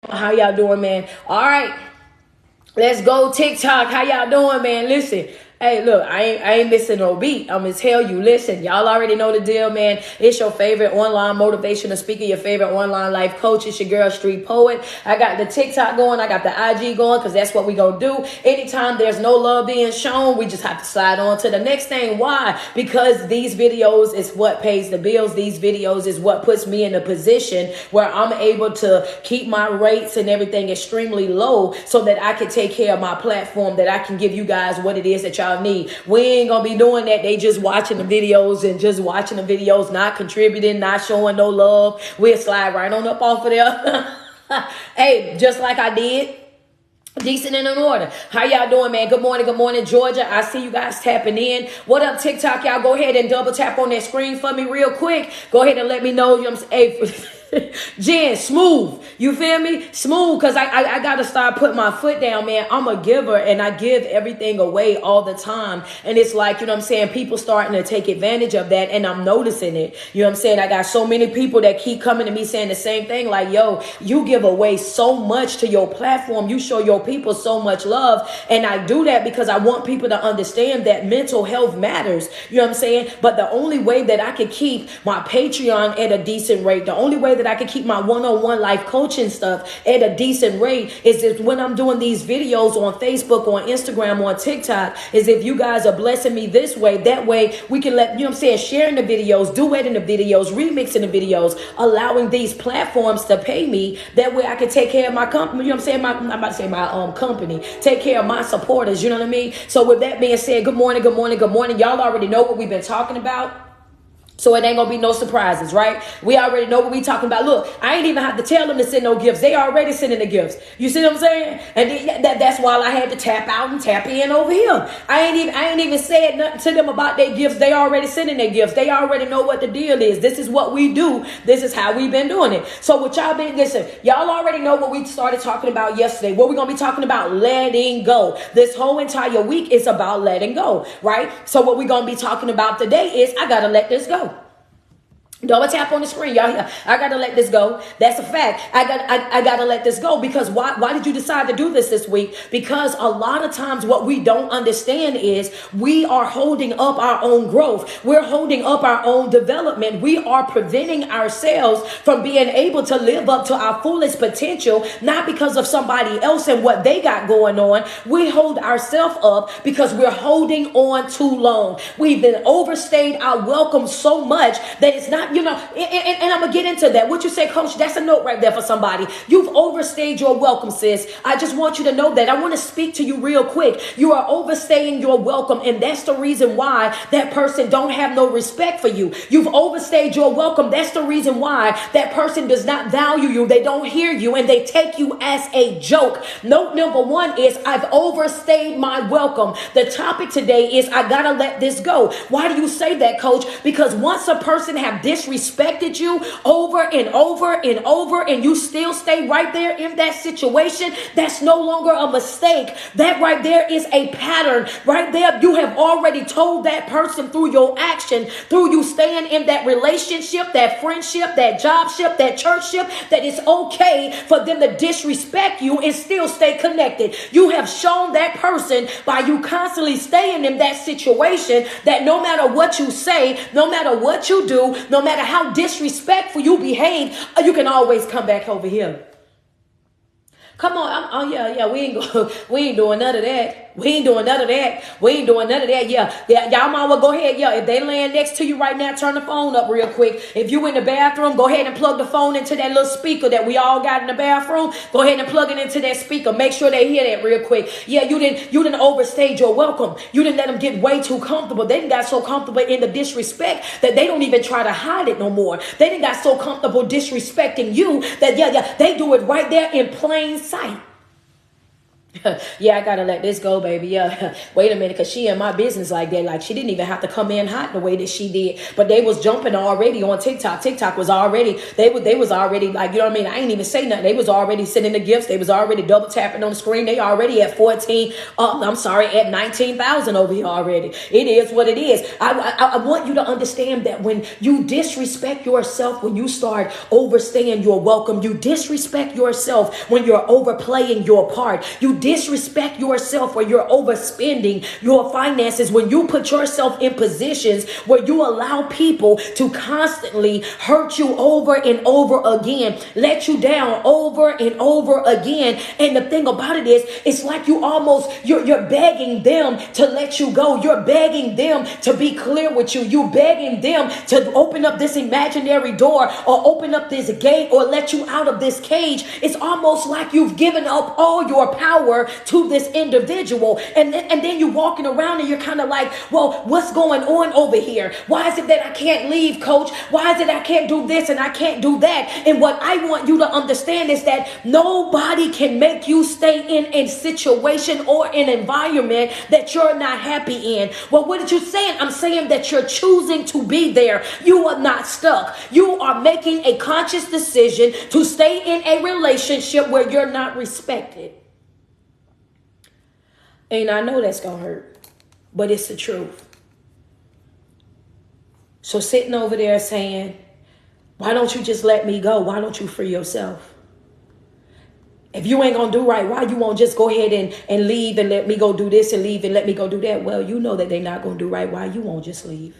How y'all doing, man? All right. Let's go TikTok. How y'all doing, man? Listen. Hey, look, I ain't missing no beat. I'm gonna tell you, listen, y'all already know the deal, man. It's your favorite online motivational speaker, your favorite online life coach. It's your girl, Street Poet. I got the TikTok going, I got the IG going, because that's what we gonna do. Anytime there's no love being shown, we just have to slide on to the next thing. Why? Because these videos is what pays the bills. These videos is what puts me in a position where I'm able to keep my rates and everything extremely low so that I can take care of my platform, that I can give you guys what it is that y'all need. We ain't gonna be doing that. They just watching the videos and just watching the videos, not contributing, not showing no love. We'll slide right on up off of there. Hey, just like I did. Decent and in order. How y'all doing, man? Good morning, Georgia. I see you guys tapping in. What up, TikTok? Y'all go ahead and double tap on that screen for me real quick. Go ahead and let me know. You know what I'm saying? Hey, Jen, smooth. You feel me? Smooth, because I got to start putting my foot down, man. I'm a giver, and I give everything away all the time. And it's like, you know what I'm saying, people starting to take advantage of that, and I'm noticing it. You know what I'm saying? I got so many people that keep coming to me saying the same thing, like, yo, you give away so much to your platform. You show your people so much love. And I do that because I want people to understand that mental health matters. You know what I'm saying? But the only way that I can keep my Patreon at a decent rate, the only way that I can keep my one-on-one life coaching stuff at a decent rate is if when I'm doing these videos on Facebook, on Instagram, on TikTok, is if you guys are blessing me this way. That way we can let, you know what I'm saying, sharing the videos, duetting the videos, remixing the videos, allowing these platforms to pay me. That way I can take care of my company. You know what I'm saying? I'm about to say my company. Take care of my supporters. You know what I mean? So with that being said, good morning. Y'all already know what we've been talking about. So it ain't gonna be no surprises, right? We already know what we talking about. Look, I ain't even have to tell them to send no gifts. They already sending the gifts. You see what I'm saying? And that's why I had to tap out and tap in over here. I ain't even said nothing to them about their gifts. They already sending their gifts. They already know what the deal is. This is what we do. This is how we've been doing it. So what y'all been, listen, y'all already know what we started talking about yesterday. What we're gonna be talking about, letting go. This whole entire week is about letting go, right? So what we're gonna be talking about today is I gotta let this go. Double tap on the screen, y'all. I gotta let this go. That's a fact. I gotta let this go because why did you decide to do this week? Because a lot of times what we don't understand is we are holding up our own growth. We're holding up our own development. We are preventing ourselves from being able to live up to our fullest potential, not because of somebody else and what they got going on. We hold ourselves up because we're holding on too long. We've been overstayed our welcome so much that it's not, you know, and I'm gonna get into that. What you say, coach, that's a note right there for somebody. You've overstayed your welcome, sis. I just want you to know that. I want to speak to you real quick. You are overstaying your welcome, and that's the reason why that person don't have no respect for you. You've overstayed your welcome. That's the reason why that person does not value you. They don't hear you, and they take you as a joke. Note number one is I've overstayed my welcome. The topic today is I gotta let this go. Why do you say that, coach? Because once a person have disrespected you over and over and over, and you still stay right there in that situation, that's no longer a mistake. That right there is a pattern. Right there, you have already told that person through your action, through you staying in that relationship, that friendship, that jobship, that churchship, that it's okay for them to disrespect you and still stay connected. You have shown that person by you constantly staying in that situation that no matter what you say, no matter what you do, no matter how disrespectful you behave, you can always come back over here. Come on, we ain't doing none of that. We ain't doing none of that. Y'all might well go ahead. Yeah, if they laying next to you right now, turn the phone up real quick. If you in the bathroom, go ahead and plug the phone into that little speaker that we all got in the bathroom. Go ahead and plug it into that speaker. Make sure they hear that real quick. Yeah, you didn't overstay your welcome. You didn't let them get way too comfortable. They didn't got so comfortable in the disrespect that they don't even try to hide it no more. They didn't got so comfortable disrespecting you that they do it right there in plain sight. Yeah, I gotta let this go, baby. Yeah, wait a minute, because she in my business like that. Like, she didn't even have to come in hot the way that she did. But they was jumping already on TikTok. TikTok was already, they was already, like, you know what I mean? I ain't even say nothing. They was already sending the gifts. They was already double tapping on the screen. They already at 14, at 19,000 over here already. It is what it is. I want you to understand that when you disrespect yourself, when you start overstaying your welcome, you disrespect yourself when you're overplaying your part. You disrespect yourself when you're overspending your finances, when you put yourself in positions where you allow people to constantly hurt you over and over again, let you down over and over again. And the thing about it is, it's like you're begging them to let you go. You're begging them to be clear with you. You begging them to open up this imaginary door or open up this gate or let you out of this cage. It's almost like you've given up all your power to this individual, and then you're walking around and you're kind of like, well, what's going on over here? Why is it that I can't leave, coach? Why is it I can't do this and I can't do that? And what I want you to understand is that nobody can make you stay in a situation or an environment that you're not happy in. Well, what are you saying? I'm saying that you're choosing to be there. You are not stuck. You are making a conscious decision to stay in a relationship where you're not respected. And I know that's going to hurt, but it's the truth. So sitting over there saying, why don't you just let me go? Why don't you free yourself? If you ain't going to do right, why you won't just go ahead and leave and let me go do this and leave and let me go do that? Well, you know that they're not going to do right. Why you won't just leave?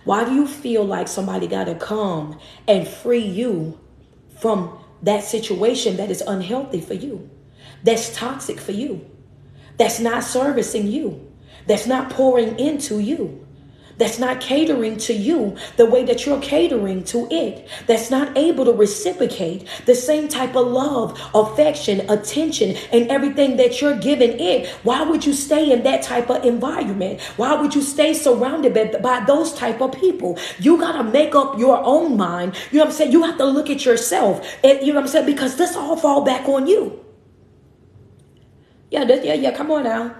Why do you feel like somebody got to come and free you from that situation that is unhealthy for you, that's toxic for you, that's not servicing you, that's not pouring into you, that's not catering to you the way that you're catering to it, that's not able to reciprocate the same type of love, affection, attention, and everything that you're giving it? Why would you stay in that type of environment? Why would you stay surrounded by those type of people? You got to make up your own mind. You know what I'm saying? You have to look at yourself, and you know what I'm saying? Because this all fall back on you. Yeah, come on now.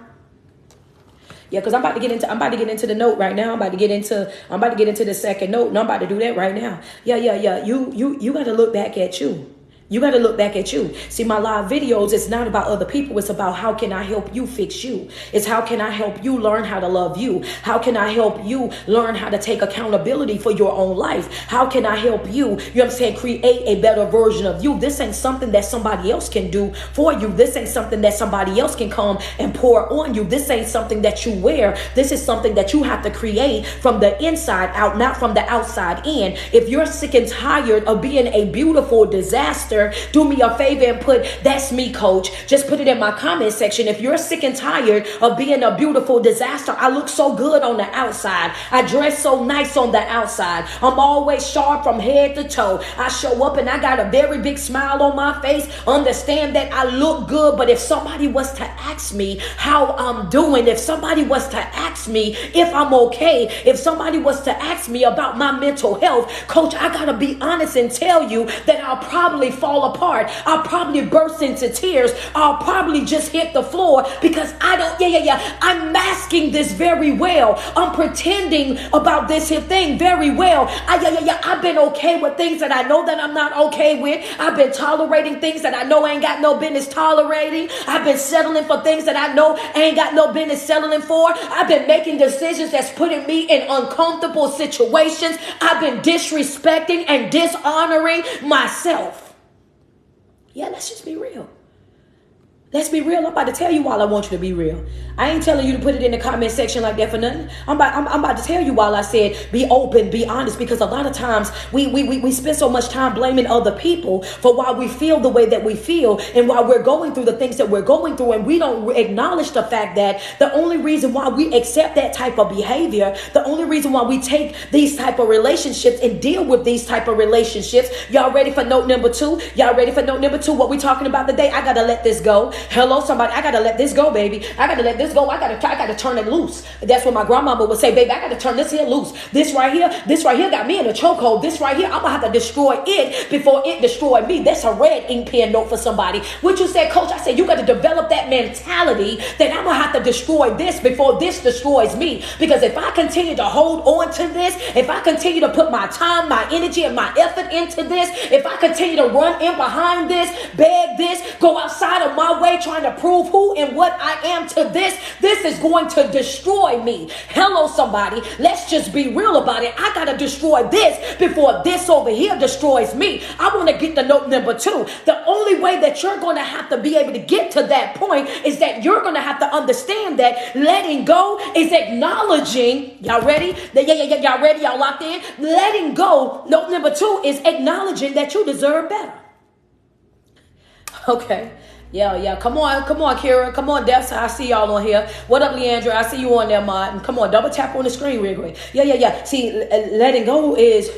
Yeah, because I'm about to get into the note right now. I'm about to get into the second note, and I'm about to do that right now. Yeah. You got to look back at you. You got to look back at you. See, my live videos, it's not about other people. It's about how can I help you fix you? It's how can I help you learn how to love you? How can I help you learn how to take accountability for your own life? How can I help you, you know what I'm saying, create a better version of you? This ain't something that somebody else can do for you. This ain't something that somebody else can come and pour on you. This ain't something that you wear. This is something that you have to create from the inside out, not from the outside in. If you're sick and tired of being a beautiful disaster, do me a favor and put, that's me, coach. Just put it in my comment section. If you're sick and tired of being a beautiful disaster, I look so good on the outside, I dress so nice on the outside, I'm always sharp from head to toe, I show up and I got a very big smile on my face, understand that I look good. But if somebody was to ask me how I'm doing, if somebody was to ask me if I'm okay, if somebody was to ask me about my mental health, coach, I gotta be honest and tell you that I'll probably fall apart. I'll probably burst into tears. I'll probably just hit the floor because I'm masking this very well. I'm pretending about this here thing very well. I've been okay with things that I know that I'm not okay with. I've been tolerating things that I know I ain't got no business tolerating. I've been settling for things that I know I ain't got no business settling for. I've been making decisions that's putting me in uncomfortable situations. I've been disrespecting and dishonoring myself. Yeah, let's just be real. Let's be real. I'm about to tell you while I want you to be real. I ain't telling you to put it in the comment section like that for nothing. I'm about to tell you while I said be open, be honest, because a lot of times we spend so much time blaming other people for why we feel the way that we feel and why we're going through the things that we're going through, and we don't acknowledge the fact that the only reason why we accept that type of behavior, the only reason why we take these type of relationships and deal with these type of relationships. Y'all ready for note number 2? Y'all ready for note number 2? What we talking about today? I gotta let this go. Hello, somebody. I got to let this go, baby. I got to let this go. I got to turn it loose. That's what my grandmama would say, baby. I got to turn this here loose. This right here got me in a chokehold. This right here, I'm going to have to destroy it before it destroy me. That's a red ink pen note for somebody. What you said, coach, I said, you got to develop that mentality that I'm going to have to destroy this before this destroys me. Because if I continue to hold on to this, if I continue to put my time, my energy, and my effort into this, if I continue to run in behind this, beg this, go outside of my way trying to prove who and what I am to this is going to destroy me. Hello, somebody. Let's just be real about it. I got to destroy this before this over here destroys me. I want to get to note number 2. The only way that you're going to have to be able to get to that point is that you're going to have to understand that letting go is acknowledging. Y'all ready? Y'all ready? Y'all locked in? Letting go. Note number 2 is acknowledging that you deserve better. Okay. Yeah. Come on, Kira. Come on, Debs. I see y'all on here. What up, Leandra? I see you on there, Martin. Come on, double tap on the screen real quick. Yeah. See, letting go is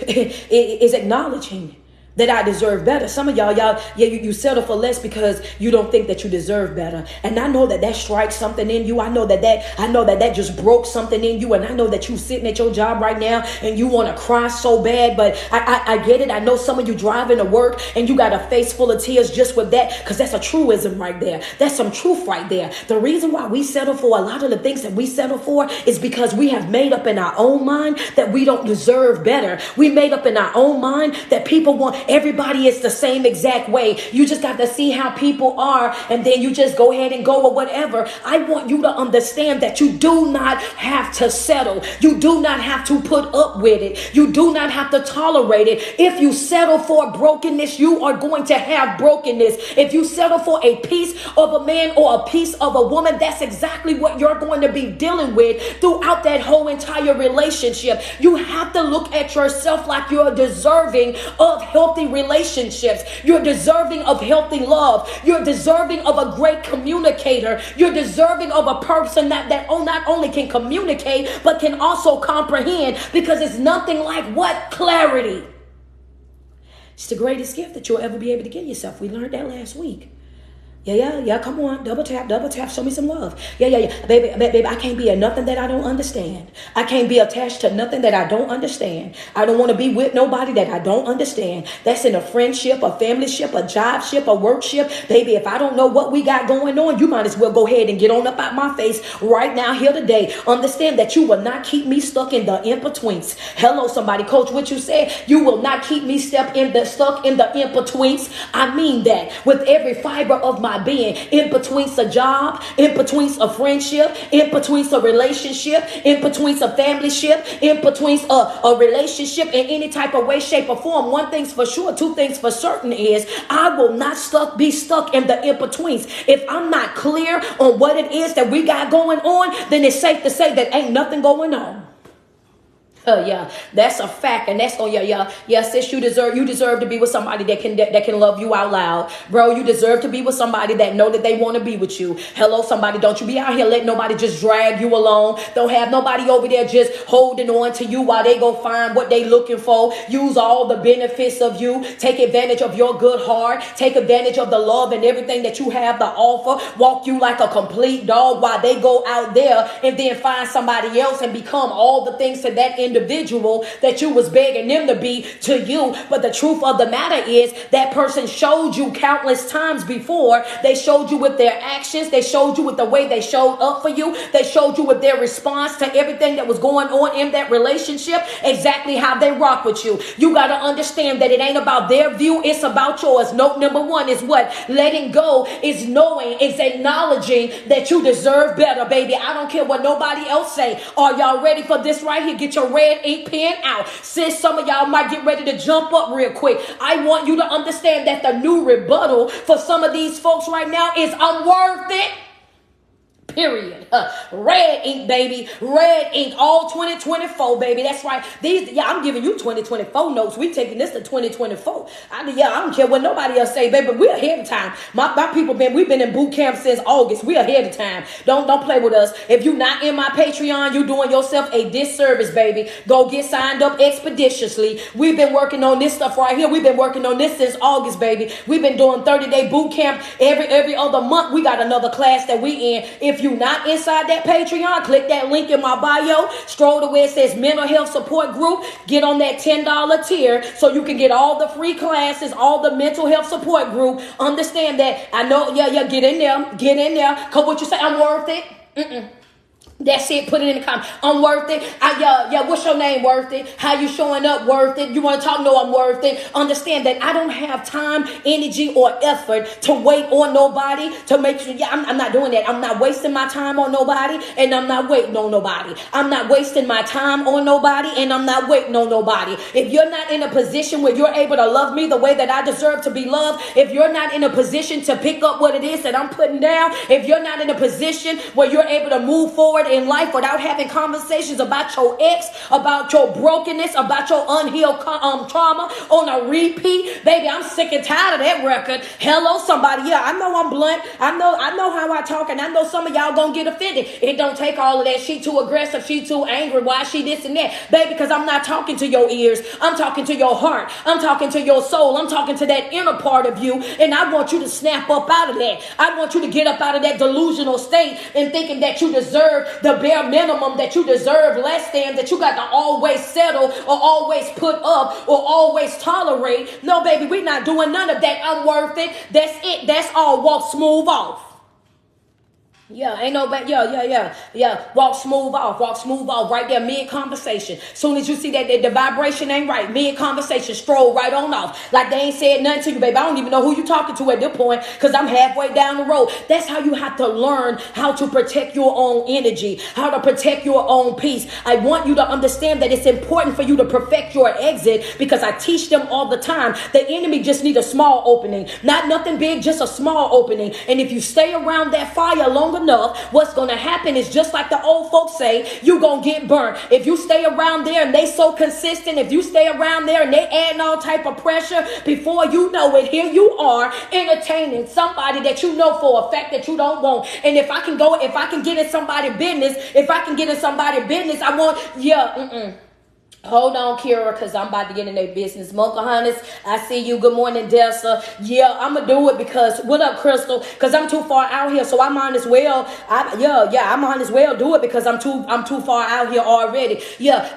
acknowledging that I deserve better. Some of you settle for less because you don't think that you deserve better. And I know that strikes something in you. I know that just broke something in you. And I know that you sitting at your job right now and you want to cry so bad, but I get it. I know some of you driving to work and you got a face full of tears just with that, because that's a truism right there. That's some truth right there. The reason why we settle for a lot of the things that we settle for is because we have made up in our own mind that we don't deserve better. We made up in our own mind that people want. Everybody is the same exact way. You just got to see how people are, and then you just go ahead and go or whatever. I want you to understand that you do not have to settle. You do not have to put up with it. You do not have to tolerate it. If you settle for brokenness, you are going to have brokenness. If you settle for a piece of a man or a piece of a woman, that's exactly what you're going to be dealing with throughout that whole entire relationship. You have to look at yourself like you're deserving of healthy relationships. You're deserving of healthy love. You're deserving of a great communicator. You're deserving of a person that not only can communicate, but can also comprehend, because it's nothing like what? Clarity. It's the greatest gift that you'll ever be able to give yourself. We learned that last week. Yeah. Come on. Double tap. Show me some love. Yeah. Baby, I can't be a nothing that I don't understand. I can't be attached to nothing that I don't understand. I don't want to be with nobody that I don't understand. That's in a friendship, a familyship, a jobship, a workship. Baby, if I don't know what we got going on, you might as well go ahead and get on up out my face right now here today. Understand that you will not keep me stuck in the in-betweens. Hello, somebody. Coach, what you said, you will not keep me stuck in the in-betweens. I mean that with every fiber of my being. In between a job, in between a friendship, in between a relationship, in between a family ship, in between a relationship in any type of way, shape, or form. One thing's for sure, two things for certain is I will not be stuck in the in-betweens. If I'm not clear on what it is that we got going on, then it's safe to say that ain't nothing going on. Yeah, that's a fact, and that's on sis, you deserve to be with somebody that can love you out loud, bro. You deserve to be with somebody that know that they want to be with you. Hello, somebody, don't you be out here letting nobody just drag you along. Don't have nobody over there just holding on to you while they go find what they looking for. Use all the benefits of you. Take advantage of your good heart. Take advantage of the love and everything that you have to offer. Walk you like a complete dog while they go out there and then find somebody else and become all the things to that individual that you was begging them to be to you. But the truth of the matter is that person showed you countless times before. They showed you with their actions. They showed you with the way they showed up for you. They showed you with their response to everything that was going on in that relationship, exactly how they rock with you. You got to understand that it ain't about their view. It's about yours. Note number 1 is what? Letting go is knowing, is acknowledging that you deserve better, baby. I don't care what nobody else say. Are y'all ready for this right here? Get your red ink pen out. Sis, some of y'all might get ready to jump up real quick. I want you to understand that the new rebuttal for some of these folks right now is I'm worth it. Period. Red ink, baby. Red ink. All 2024, baby. That's right. I'm giving you 2024 notes. We taking this to 2024. I don't care what nobody else say, baby. We're ahead of time. My people we've been in boot camp since August. We're ahead of time. Don't play with us. If you're not in my Patreon, you're doing yourself a disservice, baby. Go get signed up expeditiously. We've been working on this stuff right here. We've been working on this since August, baby. We've been doing 30-day boot camp every other month. We got another class that we in. If you not inside that Patreon, click that link in my bio, stroll to where it says mental health support group, get on that $10 tier so you can get all the free classes, all the mental health support group. Understand that. I know, get in there, cause what you say, I'm worth it. That's it. Put it in the comments. I'm worth it. What's your name? Worth it. How you showing up? Worth it. You want to talk? No, I'm worth it. Understand that I don't have time, energy, or effort to wait on nobody to make sure. I'm not doing that. I'm not wasting my time on nobody, and I'm not waiting on nobody. I'm not wasting my time on nobody, and I'm not waiting on nobody. If you're not in a position where you're able to love me the way that I deserve to be loved, if you're not in a position to pick up what it is that I'm putting down, if you're not in a position where you're able to move forward in life without having conversations about your ex, about your brokenness, about your unhealed trauma on a repeat, baby, I'm sick and tired of that record. Hello, somebody. Yeah, I know I'm blunt. I know how I talk, and I know some of y'all gonna get offended. It don't take all of that. She too aggressive. She too angry. Why she this and that, baby? Because I'm not talking to your ears. I'm talking to your heart. I'm talking to your soul. I'm talking to that inner part of you, and I want you to snap up out of that. I want you to get up out of that delusional state and thinking that you deserve the bare minimum, that you deserve less than, that you got to always settle or always put up or always tolerate. No, baby, we're not doing none of that. I'm worth it. That's it. That's all. Walk smooth off. Yeah, ain't no bad. Yeah. Walk smooth off right there, mid-conversation. Soon as you see that the vibration ain't right, mid-conversation, stroll right on off. Like they ain't said nothing to you, baby. I don't even know who you talking to at this point because I'm halfway down the road. That's how you have to learn how to protect your own energy, how to protect your own peace. I want you to understand that it's important for you to perfect your exit because I teach them all the time. The enemy just need a small opening, not nothing big, just a small opening. And if you stay around that fire longer enough, what's going to happen is just like the old folks say, you're going to get burnt. If you stay around there and they so consistent, if you stay around there and they add all type of pressure, before you know it, here you are entertaining somebody that you know for a fact that you don't want. And if I can get in somebody's business, I want, Hold on, Kira, because I'm about to get in their business. Pocahontas, I see you. Good morning, Delsa. Yeah, I'm going to do it because, what up, Crystal? Because I'm too far out here, so I might as well, I might as well do it because I'm too far out here already. Yeah,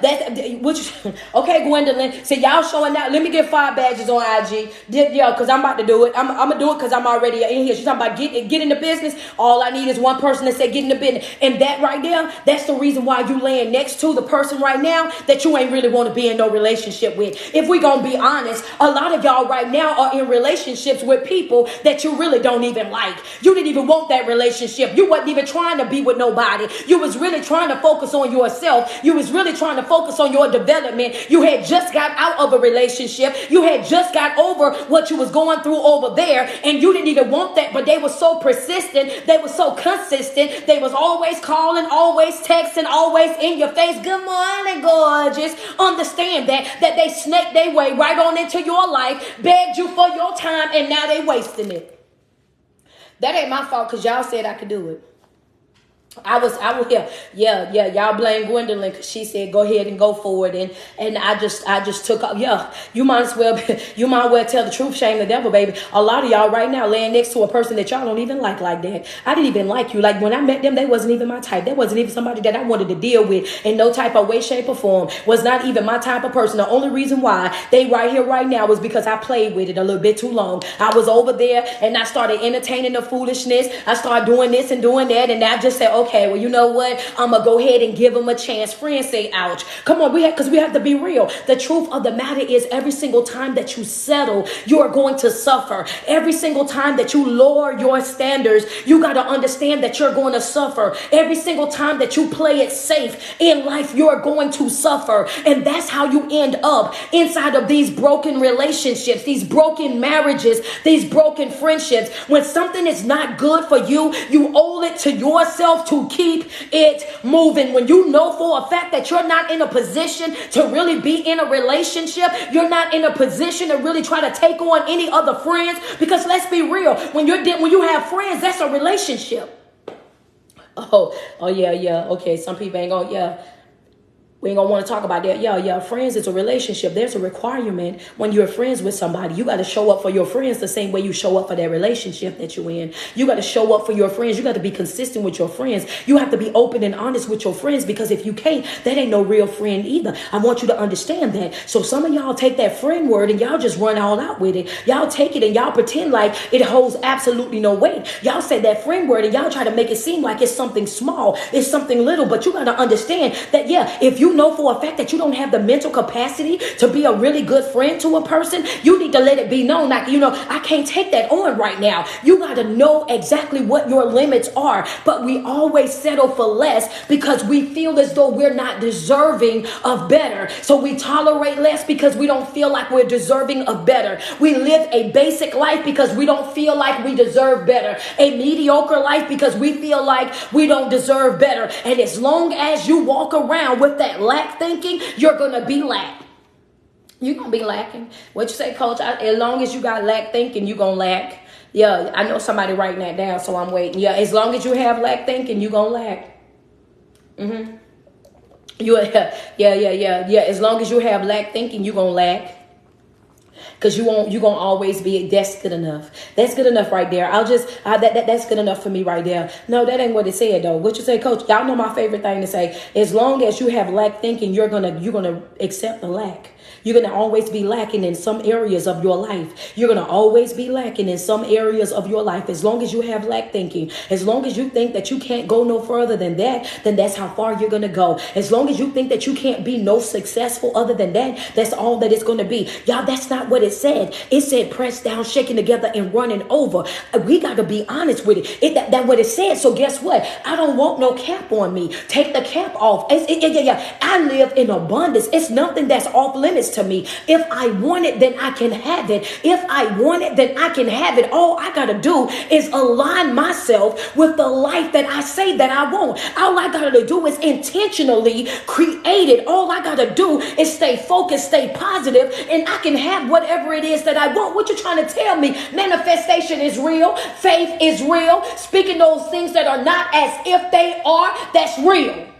okay, Gwendolyn. See, y'all showing out. Let me get 5 badges on IG. Yeah, because I'm about to do it. I'm going to do it because I'm already in here. She's talking about get in the business. All I need is one person to say get in the business. And that right there, that's the reason why you laying next to the person right now that you ain't really want to be in no relationship with. If we gonna be honest, a lot of y'all right now are in relationships with people that you really don't even like. You didn't even want that relationship. You wasn't even trying to be with nobody. You was really trying to focus on yourself. You was really trying to focus on your development. You had just got out of a relationship. You had just got over what you was going through over there, and you didn't even want that, but they were so persistent. They were so consistent. They was always calling, always texting, always in your face. Good morning, gorgeous. Understand that they snaked their way right on into your life, begged you for your time, and now they wasting it. That ain't my fault because y'all said I could do it. I was here. Yeah. Y'all blame Gwendolyn because she said go ahead and go for it, and I just took off. Yeah, you might as well tell the truth, shame the devil, baby. A lot of y'all right now laying next to a person that y'all don't even like that. I didn't even like you. Like when I met them, they wasn't even my type. They wasn't even somebody that I wanted to deal with in no type of way, shape, or form. Was not even my type of person. The only reason why they right here right now was because I played with it a little bit too long. I was over there and I started entertaining the foolishness. I started doing this and doing that, and I just said, okay, okay, well, you know what? I'm going to go ahead and give them a chance. Friends say, ouch. Come on, because we have to be real. The truth of the matter is every single time that you settle, you are going to suffer. Every single time that you lower your standards, you got to understand that you're going to suffer. Every single time that you play it safe in life, you're going to suffer. And that's how you end up inside of these broken relationships, these broken marriages, these broken friendships. When something is not good for you, you owe it to yourself to keep it moving. When you know for a fact that you're not in a position to really be in a relationship, you're not in a position to really try to take on any other friends, because let's be real, when you have friends, that's a relationship. Oh yeah. Okay, some people ain't gonna, we ain't gonna want to talk about that. Yeah. Friends is a relationship. There's a requirement when you're friends with somebody. You got to show up for your friends the same way you show up for that relationship that you're in. You got to show up for your friends. You got to be consistent with your friends. You have to be open and honest with your friends, because if you can't, that ain't no real friend either. I want you to understand that. So some of y'all take that friend word and y'all just run all out with it. Y'all take it and y'all pretend like it holds absolutely no weight. Y'all say that friend word and y'all try to make it seem like it's something small, it's something little. But you got to understand that, if you know for a fact that you don't have the mental capacity to be a really good friend to a person, you need to let it be known, like, I can't take that on right now. You got to know exactly what your limits are. But we always settle for less because we feel as though we're not deserving of better. So we tolerate less because we don't feel like we're deserving of better. We live a basic life because we don't feel like we deserve better. A mediocre life because we feel like we don't deserve better. And as long as you walk around with that lack thinking, you're going to be lack. You're going to be lacking. What you say, Coach? As long as you got lack thinking, you're going to lack. Yeah, I know somebody writing that down, so I'm waiting. Yeah, as long as you have lack thinking, you're going to lack. Yeah. As long as you have lack thinking, you're going to lack. Because you're going to always be, that's good enough. That's good enough right there. That's good enough for me right there. No, that ain't what it said though. What you say, Coach? Y'all know my favorite thing to say. As long as you have lack thinking, you're going to accept the lack. You're going to always be lacking in some areas of your life. You're going to always be lacking in some areas of your life. As long as you have lack thinking, as long as you think that you can't go no further than that, then that's how far you're going to go. As long as you think that you can't be no successful other than that, that's all that it's going to be. Y'all, that's not what it said. It said pressed down, shaking together, and running over. We got to be honest with it. That's what it said. So guess what? I don't want no cap on me. Take the cap off. I live in abundance. It's nothing that's off limits to me. If I want it, then I can have it. If I want it, then I can have it. All I got to do is align myself with the life that I say that I want. All I got to do is intentionally create it. All I got to do is stay focused, stay positive, and I can have whatever it is that I want. What you trying to tell me? Manifestation is real. Faith is real. Speaking those things that are not as if they are, that's real.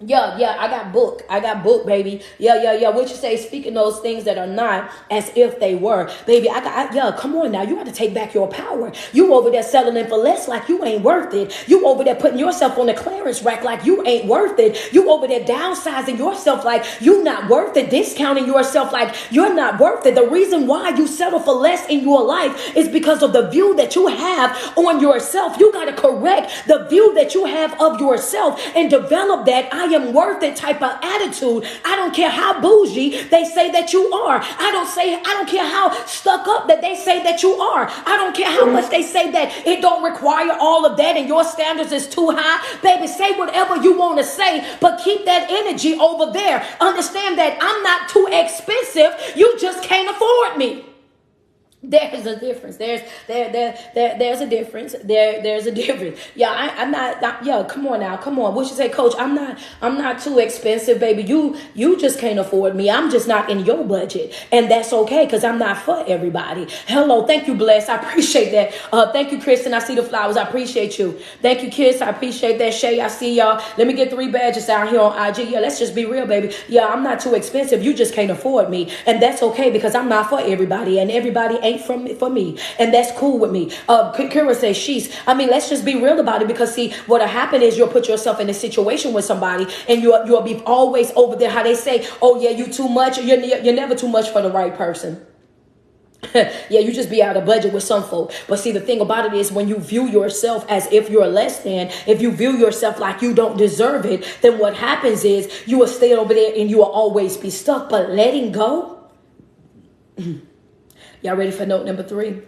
Yeah, I got book, baby. Yeah. What you say? Speaking those things that are not as if they were, baby. Come on now. You got to take back your power. You over there settling for less like you ain't worth it. You over there putting yourself on the clearance rack like you ain't worth it. You over there downsizing yourself like you not worth it. Discounting yourself like you're not worth it. The reason why you settle for less in your life is because of the view that you have on yourself. You got to correct the view that you have of yourself and develop that I am worth it type of attitude. I don't care how bougie they say that you are. I don't care how stuck up that they say that you are. I don't care how much they say that it don't require all of that and your standards is too high. Baby, say whatever you want to say, but keep that energy over there. Understand that I'm not too expensive. You just can't afford me. There's a difference. There's a difference. There's a difference. Yeah, I'm not. Yeah, come on now. Come on. What you say, Coach? I'm not too expensive, baby. You just can't afford me. I'm just not in your budget, and that's okay because I'm not for everybody. Hello, thank you, Bless. I appreciate that. Thank you, Kristen. I see the flowers. I appreciate you. Thank you, Kiss. I appreciate that. Shay, I see y'all. Let me get 3 badges out here on IG. Yeah, let's just be real, baby. Yeah, I'm not too expensive. You just can't afford me, and that's okay because I'm not for everybody, and everybody ain't for me, and that's cool with me. Kira says let's just be real about it, because see, what'll happen is you'll put yourself in a situation with somebody and you'll be always over there, how they say, oh yeah, you too much. You're never too much for the right person. Yeah, you just be out of budget with some folk. But see, the thing about it is when you view yourself as if you're less than, if you view yourself like you don't deserve it, then what happens is you will stay over there and you will always be stuck. But letting go, y'all ready for note number 3?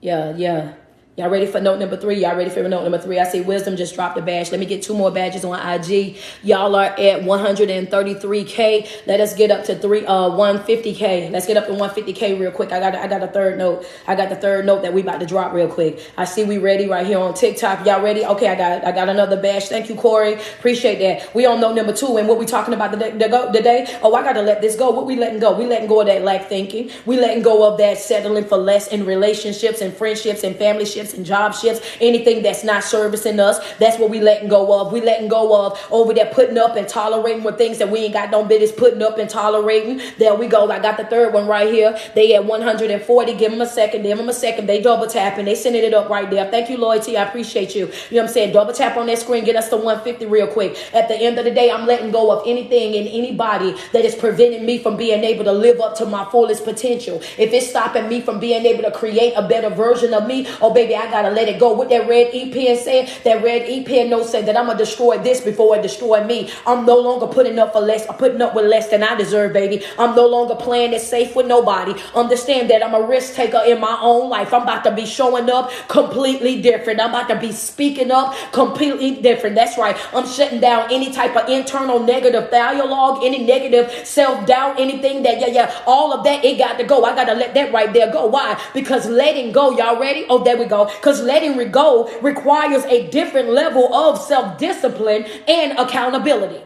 Yeah. Y'all ready for note number 3? Y'all ready for note number 3? I see Wisdom just dropped a badge. Let me get 2 more badges on IG. Y'all are at 133K. Let us get up to 150K. Let's get up to 150K real quick. I got a third note. I got the third note that we about to drop real quick. I see we ready right here on TikTok. Y'all ready? Okay, I got another badge. Thank you, Corey. Appreciate that. We on note number 2, and what we talking about today? Oh, I gotta let this go. What we letting go? We letting go of that lack thinking. We letting go of that settling for less in relationships and friendships and family ships and job shifts, anything that's not servicing us. That's what we letting go of. We letting go of over there putting up and tolerating with things that we ain't got no business putting up and tolerating. There we go. I got the third one right here. They at 140. Give them a second. They double tapping. They sending it up right there. Thank you, Loyalty. I appreciate you. You know what I'm saying? Double tap on that screen. Get us to 150 real quick. At the end of the day, I'm letting go of anything and anybody that is preventing me from being able to live up to my fullest potential. If it's stopping me from being able to create a better version of me, oh baby, I gotta let it go. What that red E pen said, that red E pen note said that I'm gonna destroy this before it destroy me. I'm no longer putting up with less than I deserve, baby. I'm no longer playing it safe with nobody. Understand that I'm a risk taker in my own life. I'm about to be showing up completely different. I'm about to be speaking up completely different. That's right. I'm shutting down any type of internal negative dialogue, any negative self-doubt, anything that, all of that, it got to go. I got to let that right there go. Why? Because letting go, y'all ready? Oh, there we go. Because letting go requires a different level of self-discipline and accountability.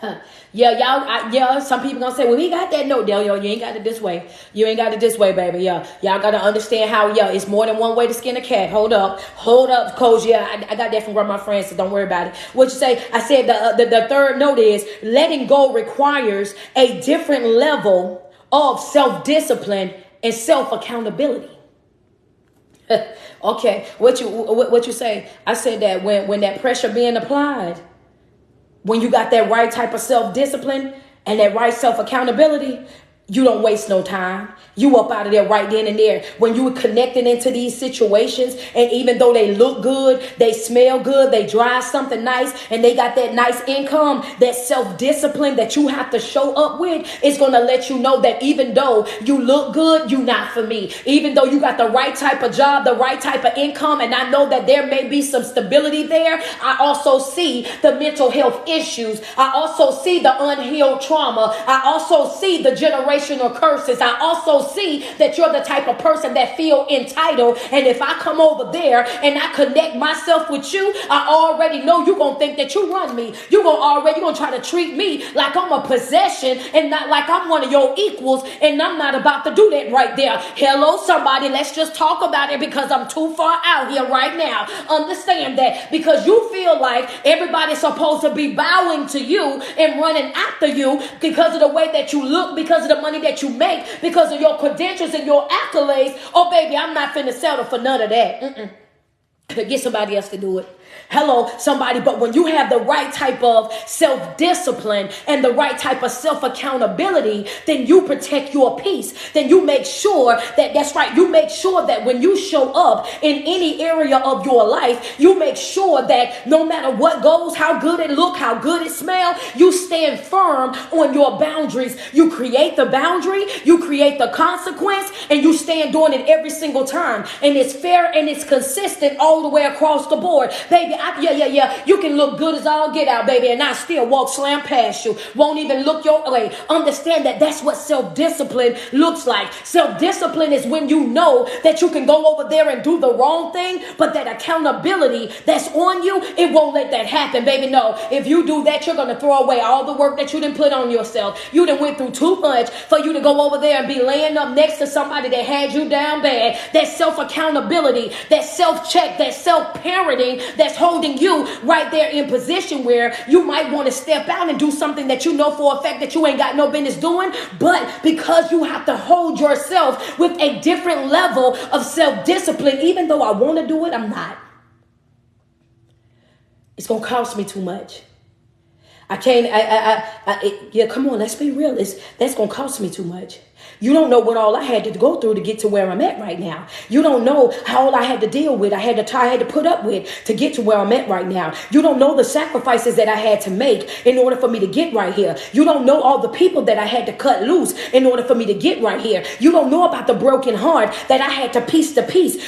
Some people gonna say, well, we got that note, Del. You ain't got it this way. You ain't got it this way, baby. Y'all gotta understand how, it's more than one way to skin a cat. Hold up, coach. I got that from one of my friends, so don't worry about it. What you say? I said the third note is letting go requires a different level of self-discipline and self-accountability. Okay, what you say? I said that when that pressure being applied, when you got that right type of self-discipline and that right self-accountability, you don't waste no time. You up out of there right then and there. When you were connecting into these situations, and even though they look good, they smell good, they drive something nice, and they got that nice income, that self-discipline that you have to show up with is going to let you know that even though you look good, you not for me. Even though you got the right type of job, the right type of income, and I know that there may be some stability there, I also see the mental health issues. I also see the unhealed trauma. I also see the generational curses. I also see that you're the type of person that feel entitled, and if I come over there and I connect myself with you, I already know you're gonna think that you run me. You're gonna try to treat me like I'm a possession and not like I'm one of your equals, and I'm not about to do that right there. Hello, somebody, let's just talk about it, because I'm too far out here right now. Understand that because you feel like everybody's supposed to be bowing to you and running after you because of the way that you look, because of the money that you make, because of your credentials and your accolades. Oh, baby, I'm not finna settle for none of that. Get somebody else to do it. Hello, somebody. But when you have the right type of self-discipline and the right type of self-accountability, then you protect your peace. Then you make sure that's right. You make sure that when you show up in any area of your life, you make sure that no matter what goes, how good it look, how good it smell, you stand firm on your boundaries. You create the boundary, you create the consequence, and you stand on it every single time. And it's fair and it's consistent all the way across the board. Baby, you can look good as all get out, baby, and I still walk slam past you. Won't even look your way. Understand that that's what self-discipline looks like. Self-discipline is when you know that you can go over there and do the wrong thing, but that accountability that's on you, it won't let that happen, baby. No, if you do that, you're going to throw away all the work that you didn't put on yourself. You done went through too much for you to go over there and be laying up next to somebody that had you down bad. That self-accountability, that self-check, that self-parenting that's holding you right there in position where you might want to step out and do something that you know for a fact that you ain't got no business doing, but because you have to hold yourself with a different level of self-discipline, even though I want to do it, I'm not. It's going to cost me too much. I can't, come on, let's be real. That's going to cost me too much. You don't know what all I had to go through to get to where I'm at right now. You don't know how all I had to deal with, I had to put up with to get to where I'm at right now. You don't know the sacrifices that I had to make in order for me to get right here. You don't know all the people that I had to cut loose in order for me to get right here. You don't know about the broken heart that I had to piece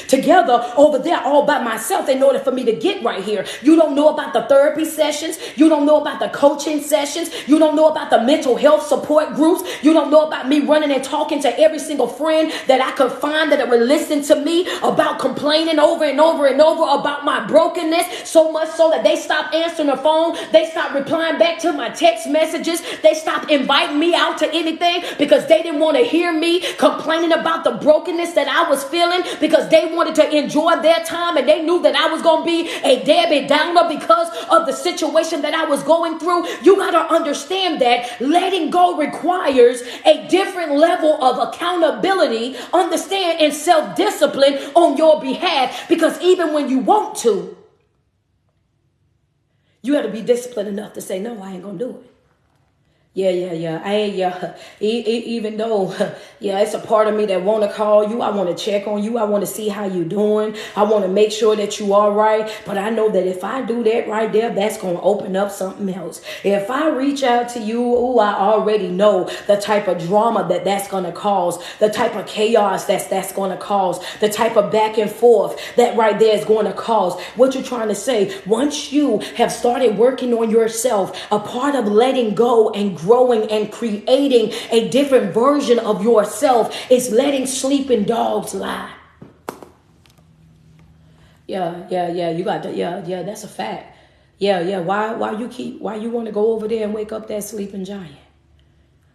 together over there all by myself in order for me to get right here. You don't know about the therapy sessions. You don't know about the coaching sessions. You don't know about the mental health support groups. You don't know about me running and talking to every single friend that I could find that would listen to me about complaining over and over and over about my brokenness, so much so that they stopped answering the phone. They stopped replying back to my text messages. They stopped inviting me out to anything because they didn't want to hear me complaining about the brokenness that I was feeling, because they wanted to enjoy their time and they knew that I was going to be a Debbie Downer because of the situation that I was going through. You got to understand that letting go requires a different level of accountability, understand, and self-discipline on your behalf, because even when you want to, you got to be disciplined enough to say, no, I ain't going to do it. Yeah. Even though, it's a part of me that want to call you. I want to check on you. I want to see how you doing. I want to make sure that you are right. But I know that if I do that right there, that's going to open up something else. If I reach out to you, I already know the type of drama that's going to cause, the type of chaos that's going to cause, the type of back and forth that right there is going to cause. What you're trying to say, once you have started working on yourself, a part of letting go and growing and creating a different version of yourself is letting sleeping dogs lie. Yeah. You got that. Yeah. That's a fact. Yeah. Why you want to go over there and wake up that sleeping giant?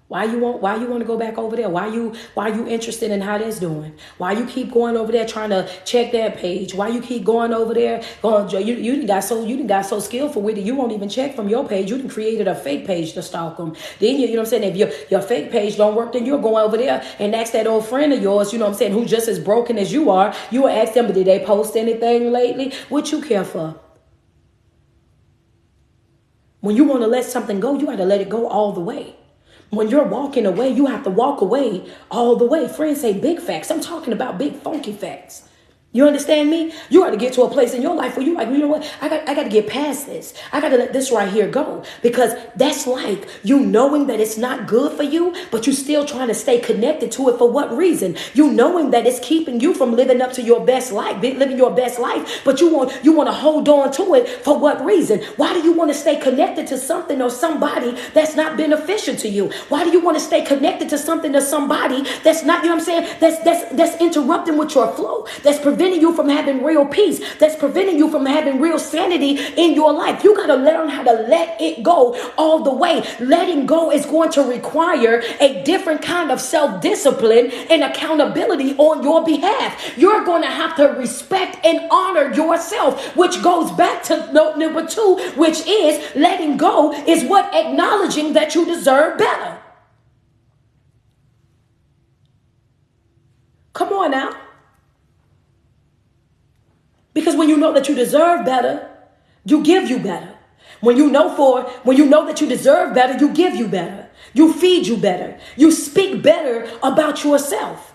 Why you want to go back over there? Why you interested in how that's doing? Why you keep going over there trying to check that page? Why you keep going over there? You got so skillful with it, you won't even check from your page. You done created a fake page to stalk them. Then you know what I'm saying? If your fake page don't work, then you're going over there and ask that old friend of yours, you know what I'm saying, who's just as broken as you are. You will ask them, did they post anything lately? What you care for? When you want to let something go, you got to let it go all the way. When you're walking away, you have to walk away all the way. Friends say big facts. I'm talking about big funky facts. You understand me? You got to get to a place in your life where you like, you know what? I got to get past this. I got to let this right here go, because that's like you knowing that it's not good for you, but you still trying to stay connected to it. For what reason? You knowing that it's keeping you from living up to your best life, living your best life, but you want to hold on to it. For what reason? Why do you want to stay connected to something or somebody that's not beneficial to you? Why do you want to stay connected to something or somebody that's not, you know what I'm saying, that's interrupting with your flow, that's preventing you from having real peace, that's preventing you from having real sanity in your life? You got to learn how to let it go all the way. Letting go is going to require a different kind of self-discipline and accountability on your behalf. You're going to have to respect and honor yourself, which goes back to note number 2, which is letting go is what acknowledging that you deserve better. Come on now. Because when you know that you deserve better, you give you better. When you know that you deserve better, you give you better. You feed you better. You speak better about yourself.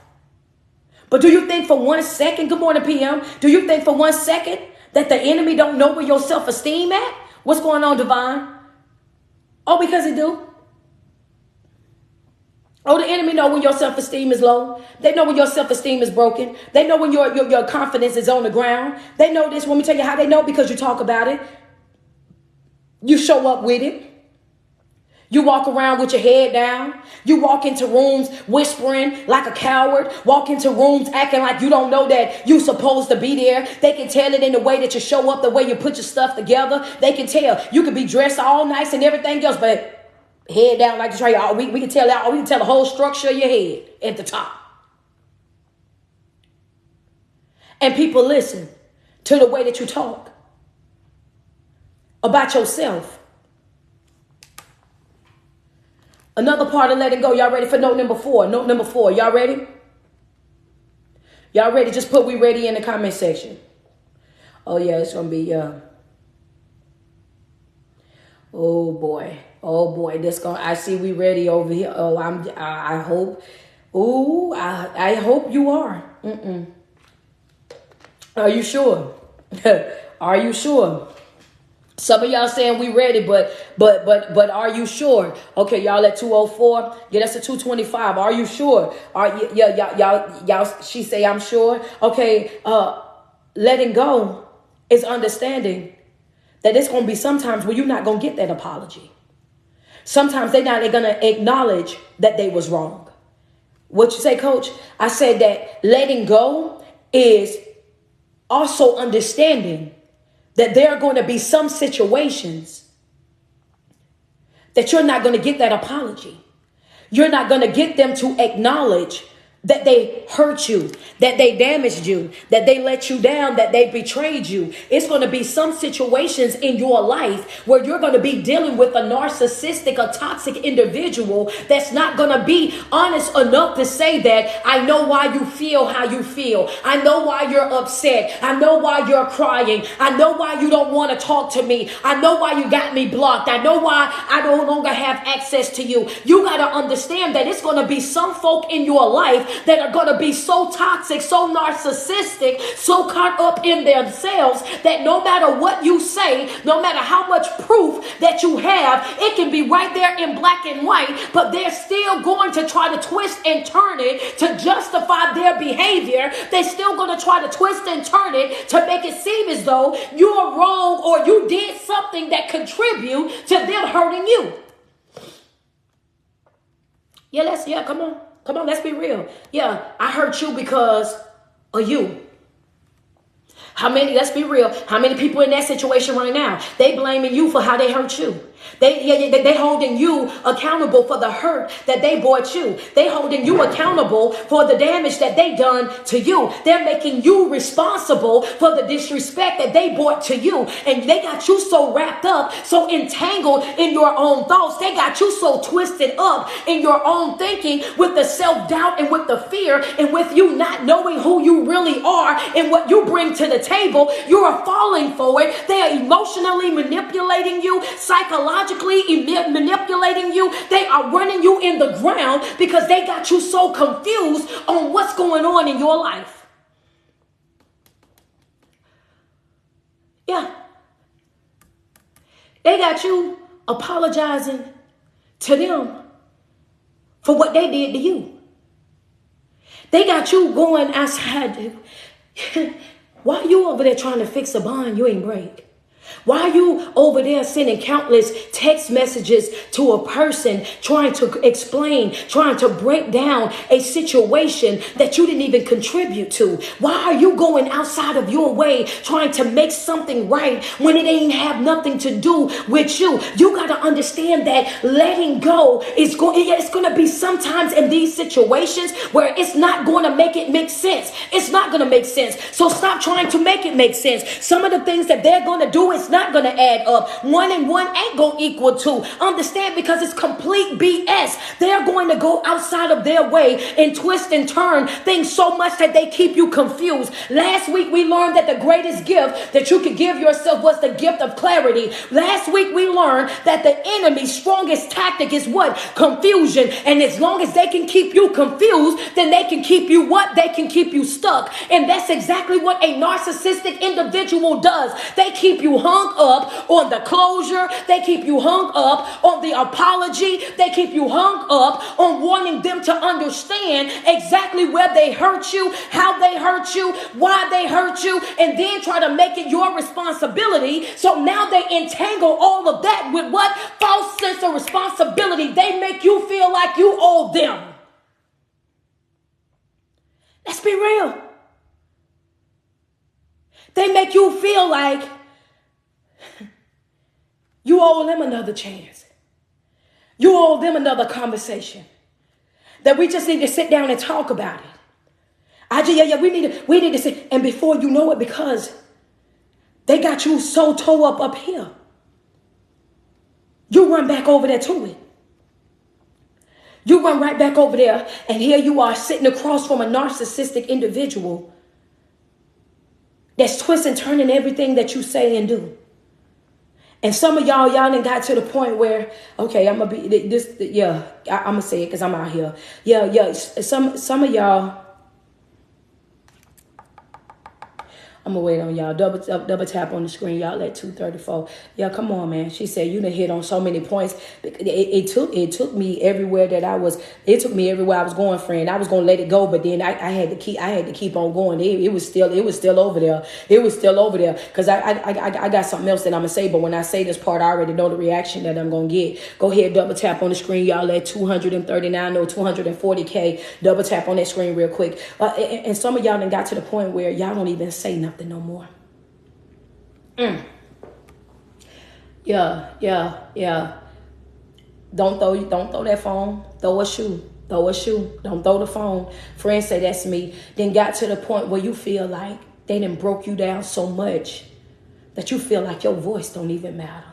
But do you think for 1 second, good morning, PM, do you think for 1 second that the enemy don't know where your self-esteem at? What's going on, Divine? Oh, because he do. Oh, the enemy know when your self-esteem is low. They know when your self-esteem is broken. They know when your confidence is on the ground. They know this. Let me tell you how they know, because you talk about it. You show up with it. You walk around with your head down. You walk into rooms whispering like a coward. Walk into rooms acting like you don't know that you're supposed to be there. They can tell it in the way that you show up, the way you put your stuff together. They can tell. You can be dressed all nice and everything else, but head down like this right here. We can tell the whole structure of your head at the top. And people listen to the way that you talk about yourself. Another part of letting go. Y'all ready for note number 4? Note number 4. Y'all ready? Y'all ready? Just put "we ready" in the comment section. Oh yeah, it's gonna be Oh boy, this I see we ready over here. Oh, I hope Ooh, I hope you are. Mm-mm. Are you sure? Are you sure? Some of y'all saying we ready, but are you sure? Okay, y'all at 204. Get us to 225. Are you sure? Y'all. She say I'm sure. Okay. Letting go is understanding that it's gonna be sometimes where you're not gonna get that apology. Sometimes they're gonna acknowledge that they was wrong. What you say, Coach? I said that letting go is also understanding that there are going to be some situations that you're not going to get that apology. You're not going to get them to acknowledge that they hurt you, that they damaged you, that they let you down, that they betrayed you. It's going to be some situations in your life where you're going to be dealing with a narcissistic, a toxic individual that's not going to be honest enough to say that I know why you feel how you feel. I know why you're upset. I know why you're crying. I know why you don't want to talk to me. I know why you got me blocked. I know why I no longer have access to you. You got to understand that it's going to be some folk in your life that are going to be so toxic, so narcissistic, so caught up in themselves that no matter what you say, no matter how much proof that you have, it can be right there in black and white, but they're still going to try to twist and turn it to justify their behavior. They're still going to try to twist and turn it to make it seem as though you're wrong or you did something that contribute to them hurting you. Come on, let's be real. Yeah, I hurt you because of you. How many, let's be real, how many people in that situation right now, they blaming you for how they hurt you. They holding you accountable for the hurt that they brought you. They holding you accountable for the damage that they done to you. They're making you responsible for the disrespect that they brought to you. And they got you so wrapped up, so entangled in your own thoughts. They got you so twisted up in your own thinking with the self-doubt and with the fear and with you not knowing who you really are and what you bring to the table. You are falling for it. They are emotionally manipulating you, psychologically manipulating you. They are running you in the ground because they got you so confused on what's going on in your life. Yeah. They got you apologizing to them for what they did to you. They got you going outside. Why are you over there trying to fix a bond you ain't break? Why are you over there sending countless text messages to a person trying to explain, trying to break down a situation that you didn't even contribute to? Why are you going outside of your way trying to make something right when it ain't have nothing to do with you? You got to understand that letting go is it's going to be sometimes in these situations where it's not going to make sense. It's not going to make sense. So stop trying to make it make sense. Some of the things that they're going to do, it's not going to add up. 1 and 1 ain't going to equal 2. Understand, because it's complete BS. They're going to go outside of their way and twist and turn things so much that they keep you confused. Last week we learned that the greatest gift that you could give yourself was the gift of clarity. Last week we learned that the enemy's strongest tactic is what? Confusion. And as long as they can keep you confused, then they can keep you what? They can keep you stuck. And that's exactly what a narcissistic individual does. They keep you hung up on the closure. They keep you hung up on the apology. They keep you hung up on wanting them to understand exactly where they hurt you, how they hurt you, why they hurt you, and then try to make it your responsibility. So now they entangle all of that with what? False sense of responsibility. They make you feel like you owe them. Let's be real. They make you feel like you owe them another chance. You owe them another conversation. That we just need to sit down and talk about it. We need to sit. And before you know it, because they got you so toe up here, you run back over there to it. You run right back over there, and here you are sitting across from a narcissistic individual that's twisting, turning everything that you say and do. And some of y'all done got to the point where, okay, I'm gonna be this. Yeah, I'm gonna say it because I'm out here. Yeah. Some of y'all. I'm gonna wait on y'all. Double tap on the screen. Y'all at 2:34. Yeah, come on, man. She said you done hit on so many points. It took me everywhere that I was. It took me everywhere I was going, friend. I was gonna let it go, but then I had to keep on going. It was still over there. It was still over there because I got something else that I'm gonna say. But when I say this part, I already know the reaction that I'm gonna get. Go ahead, double tap on the screen. Y'all at 239 or 240K. Double tap on that screen real quick. And some of y'all done got to the point where y'all don't even say nothing no more. Yeah. Don't throw that phone. Throw a shoe. Don't throw the phone. Friends say that's me. Then got to the point where you feel like they done broke you down so much that you feel like your voice don't even matter.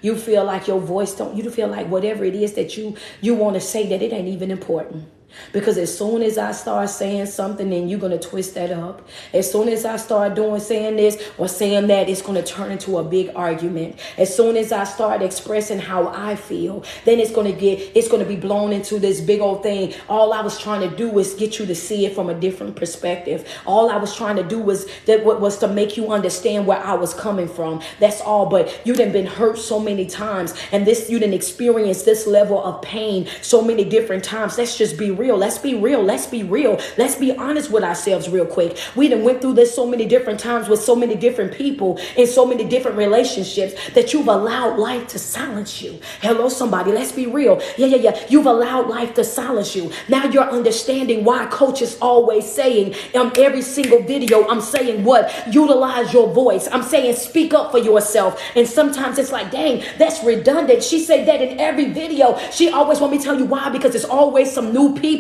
You feel like your voice you feel like whatever it is that you want to say, that it ain't even important. Because as soon as I start saying something, then you're going to twist that up. As soon as I start saying this or saying that, it's going to turn into a big argument. As soon as I start expressing how I feel, then it's going to be blown into this big old thing. All I was trying to do was get you to see it from a different perspective. All I was trying to do was to make you understand where I was coming from. That's all. But you done been hurt so many times, and you done experienced this level of pain so many different times. Let's just be real. Let's be real. Let's be honest with ourselves real quick. We done went through this so many different times with so many different people in so many different relationships that you've allowed life to silence you. Hello, somebody. Let's be real. Yeah. You've allowed life to silence you. Now you're understanding why Coach is always saying in every single video, I'm saying what? Utilize your voice. I'm saying speak up for yourself. And sometimes it's like, dang, that's redundant. She said that in every video. She always want me to tell you why, because there's always some new people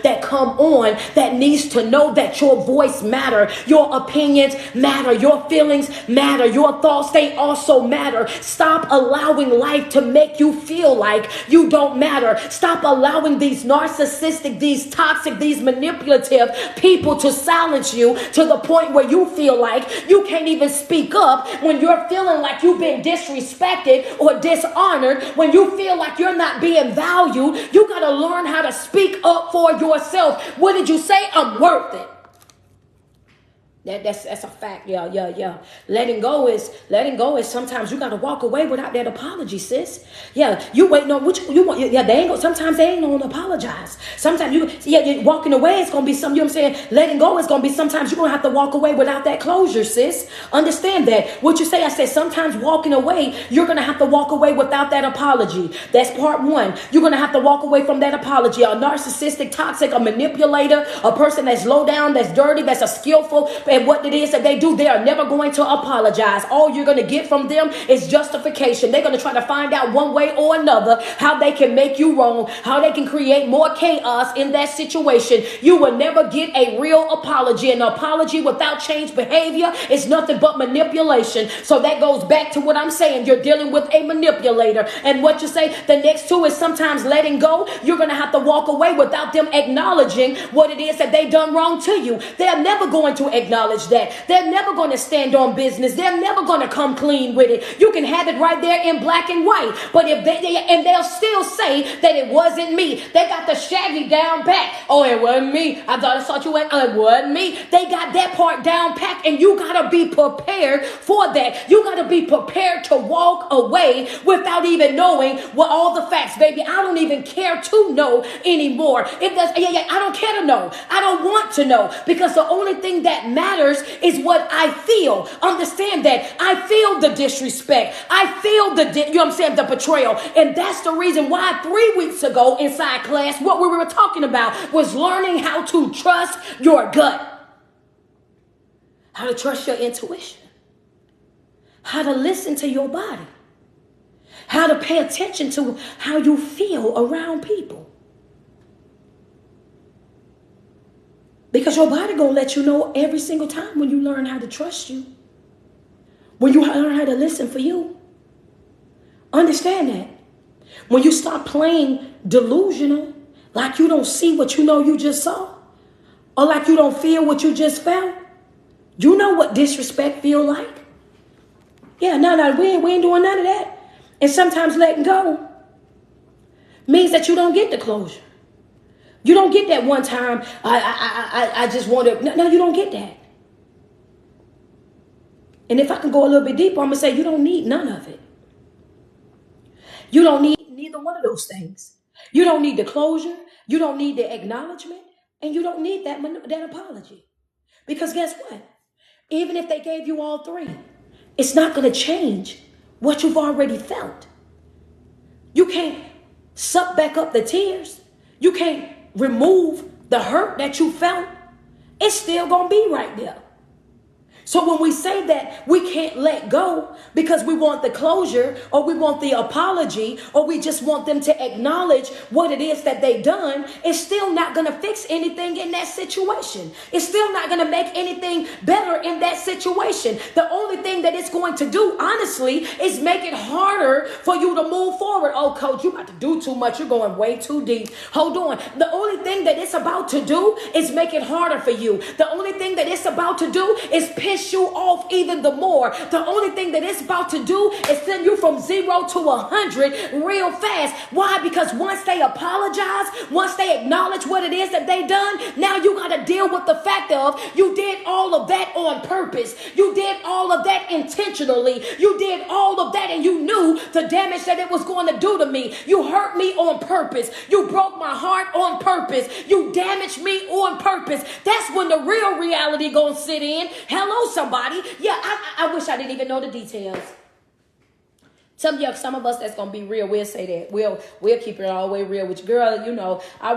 that come on that needs to know that your voice matter, your opinions matter, your feelings matter, your thoughts, they also matter. Stop allowing life to make you feel like you don't matter. Stop allowing these narcissistic, these toxic, these manipulative people to silence you to the point where you feel like you can't even speak up, when you're feeling like you've been disrespected or dishonored, when you feel like you're not being valued. You got to learn how to speak up for yourself. What did you say? I'm worth it. That's a fact. Yeah. Letting go is sometimes you gotta walk away without that apology, sis. Yeah, you waiting on what you want. Yeah, sometimes they ain't gonna apologize. Sometimes you're walking away, it's gonna be some, you know what I'm saying? Letting go is gonna be sometimes you're gonna have to walk away without that closure, sis. Understand that. What you say, I said sometimes walking away, you're gonna have to walk away without that apology. That's part one. You're gonna have to walk away from that apology. A narcissistic, toxic, a manipulator, a person that's low down, that's dirty, that's a skillful, and what it is that they do, they are never going to apologize. All you're going to get from them is justification. They're going to try to find out one way or another how they can make you wrong, how they can create more chaos in that situation. You will never get a real apology. An apology without changed behavior is nothing but manipulation. So that goes back to what I'm saying. You're dealing with a manipulator. And what you say, the next two is sometimes letting go. You're going to have to walk away without them acknowledging what it is that they done wrong to you. They're never going to acknowledge that. They're never going to stand on business. They're never going to come clean with it. You can have it right there in black and white. But if they'll still say that it wasn't me. They got the shaggy down pat. Oh, it wasn't me. I thought you went, it wasn't me. They got that part down pat, and you got to be prepared for that. You got to be prepared to walk away without even knowing what all the facts, baby. I don't even care to know anymore. I don't care to know. I don't want to know, because the only thing that matters is what I feel. Understand that. I feel the disrespect. I feel the betrayal. And that's the reason why 3 weeks ago inside class, what we were talking about was learning how to trust your gut. How to trust your intuition. How to listen to your body. How to pay attention to how you feel around people. Because your body gonna let you know every single time when you learn how to trust you. When you learn how to listen for you. Understand that. When you stop playing delusional, like you don't see what you know you just saw, or like you don't feel what you just felt, you know what disrespect feel like. Yeah, no, we ain't doing none of that. And sometimes letting go means that you don't get the closure. You don't get that one time. I just want to. No, you don't get that. And if I can go a little bit deeper, I'm gonna say you don't need none of it. You don't need neither one of those things. You don't need the closure. You don't need the acknowledgement, and you don't need that apology. Because guess what? Even if they gave you all three, it's not going to change what you've already felt. You can't suck back up the tears. You can't remove the hurt that you felt. It's still going to be right there. So when we say that we can't let go because we want the closure or we want the apology or we just want them to acknowledge what it is that they've done, it's still not going to fix anything in that situation. It's still not going to make anything better in that situation. The only thing that it's going to do, honestly, is make it harder for you to move forward. Oh, coach, you about to do too much. You're going way too deep. Hold on. The only thing that it's about to do is make it harder for you. The only thing that it's about to do is piss you off even the more. The only thing that it's about to do is send you from 0 to 100 real fast. Why? Because once they apologize, once they acknowledge what it is that they done, now you got to deal with the fact of you did all of that on purpose. You did all of that intentionally. You did all of that and you knew the damage that it was going to do to me. You hurt me on purpose. You broke my heart on purpose. You damaged me on purpose. That's when the real reality gonna sit in. Hello, somebody. Yeah, I wish I didn't even know the details. Some of us that's gonna be real, we'll say that. We'll keep it all the way real with you, girl. You know, I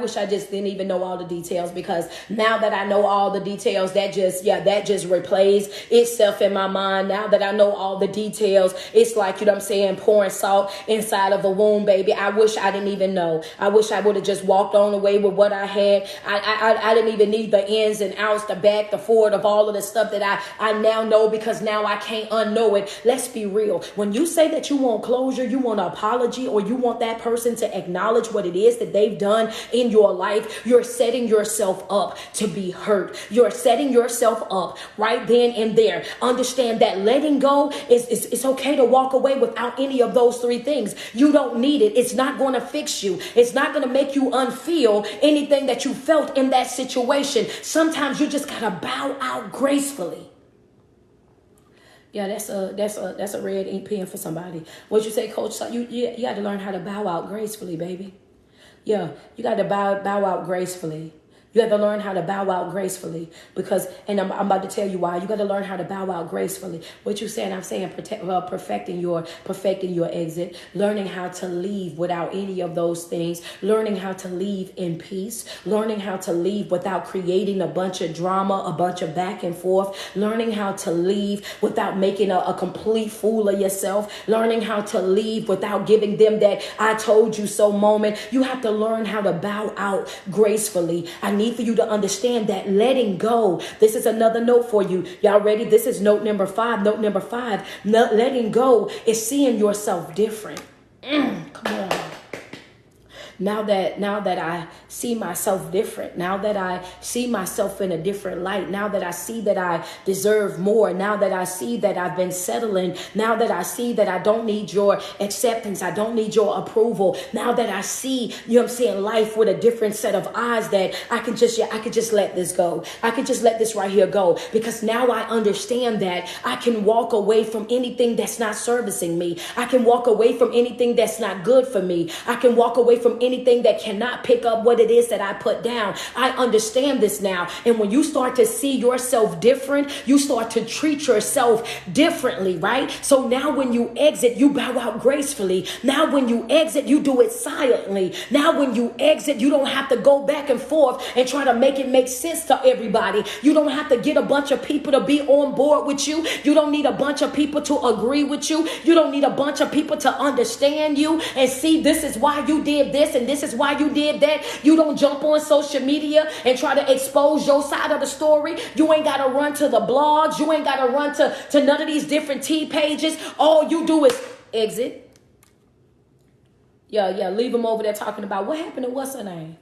wish I just didn't even know all the details, because now that I know all the details, that just replays itself in my mind. Now that I know all the details, it's like, you know what I'm saying, pouring salt inside of a wound, baby. I wish I didn't even know. I wish I would have just walked on away with what I had. I didn't even need the ins and outs, the back, the forward of all of the stuff that I now know, because now I can't unknow it. Let's be real. When you say that you want closure, you want an apology, or you want that person to acknowledge what it is that they've done in your life, you're setting yourself up to be hurt. You're setting yourself up right then and there. Understand that letting go it's okay to walk away without any of those three things. You don't need it. It's not going to fix you. It's not going to make you unfeel anything that you felt in that situation. Sometimes you just got to bow out gracefully. Yeah, that's a red ink pen for somebody. What you say, coach? So you got to learn how to bow out gracefully, baby. Yeah, you got to bow out gracefully. You have to learn how to bow out gracefully, because, and I'm about to tell you why. You got to learn how to bow out gracefully. What you saying? I'm saying perfecting your exit, learning how to leave without any of those things, learning how to leave in peace, learning how to leave without creating a bunch of drama, a bunch of back and forth, learning how to leave without making a complete fool of yourself, learning how to leave without giving them that I told you so moment. You have to learn how to bow out gracefully. I need for you to understand that letting go. This is another note for you. Y'all ready? This is note number 5. Note number 5. Letting go is seeing yourself different. Come on. Now that I see myself different, now that I see myself in a different light, now that I see that I deserve more, now that I see that I've been settling, now that I see that I don't need your acceptance, I don't need your approval, now that I see, you know what I'm saying, life with a different set of eyes, that I could just let this go. I could just let this right here go, because now I understand that I can walk away from anything that's not servicing me. I can walk away from anything that's not good for me. I can walk away from anything that cannot pick up what it is that I put down. I understand this now. And when you start to see yourself different, you start to treat yourself differently, right? So now when you exit, you bow out gracefully. Now when you exit, you do it silently. Now when you exit, you don't have to go back and forth and try to make it make sense to everybody. You don't have to get a bunch of people to be on board with you. You don't need a bunch of people to agree with you. You don't need a bunch of people to understand you and see this is why you did this and this is why you did that. You don't jump on social media and try to expose your side of the story. You ain't got to run to the blogs. You ain't got to run to none of these different T pages. All you do is exit. Yeah, leave them over there talking about what happened to what's her name.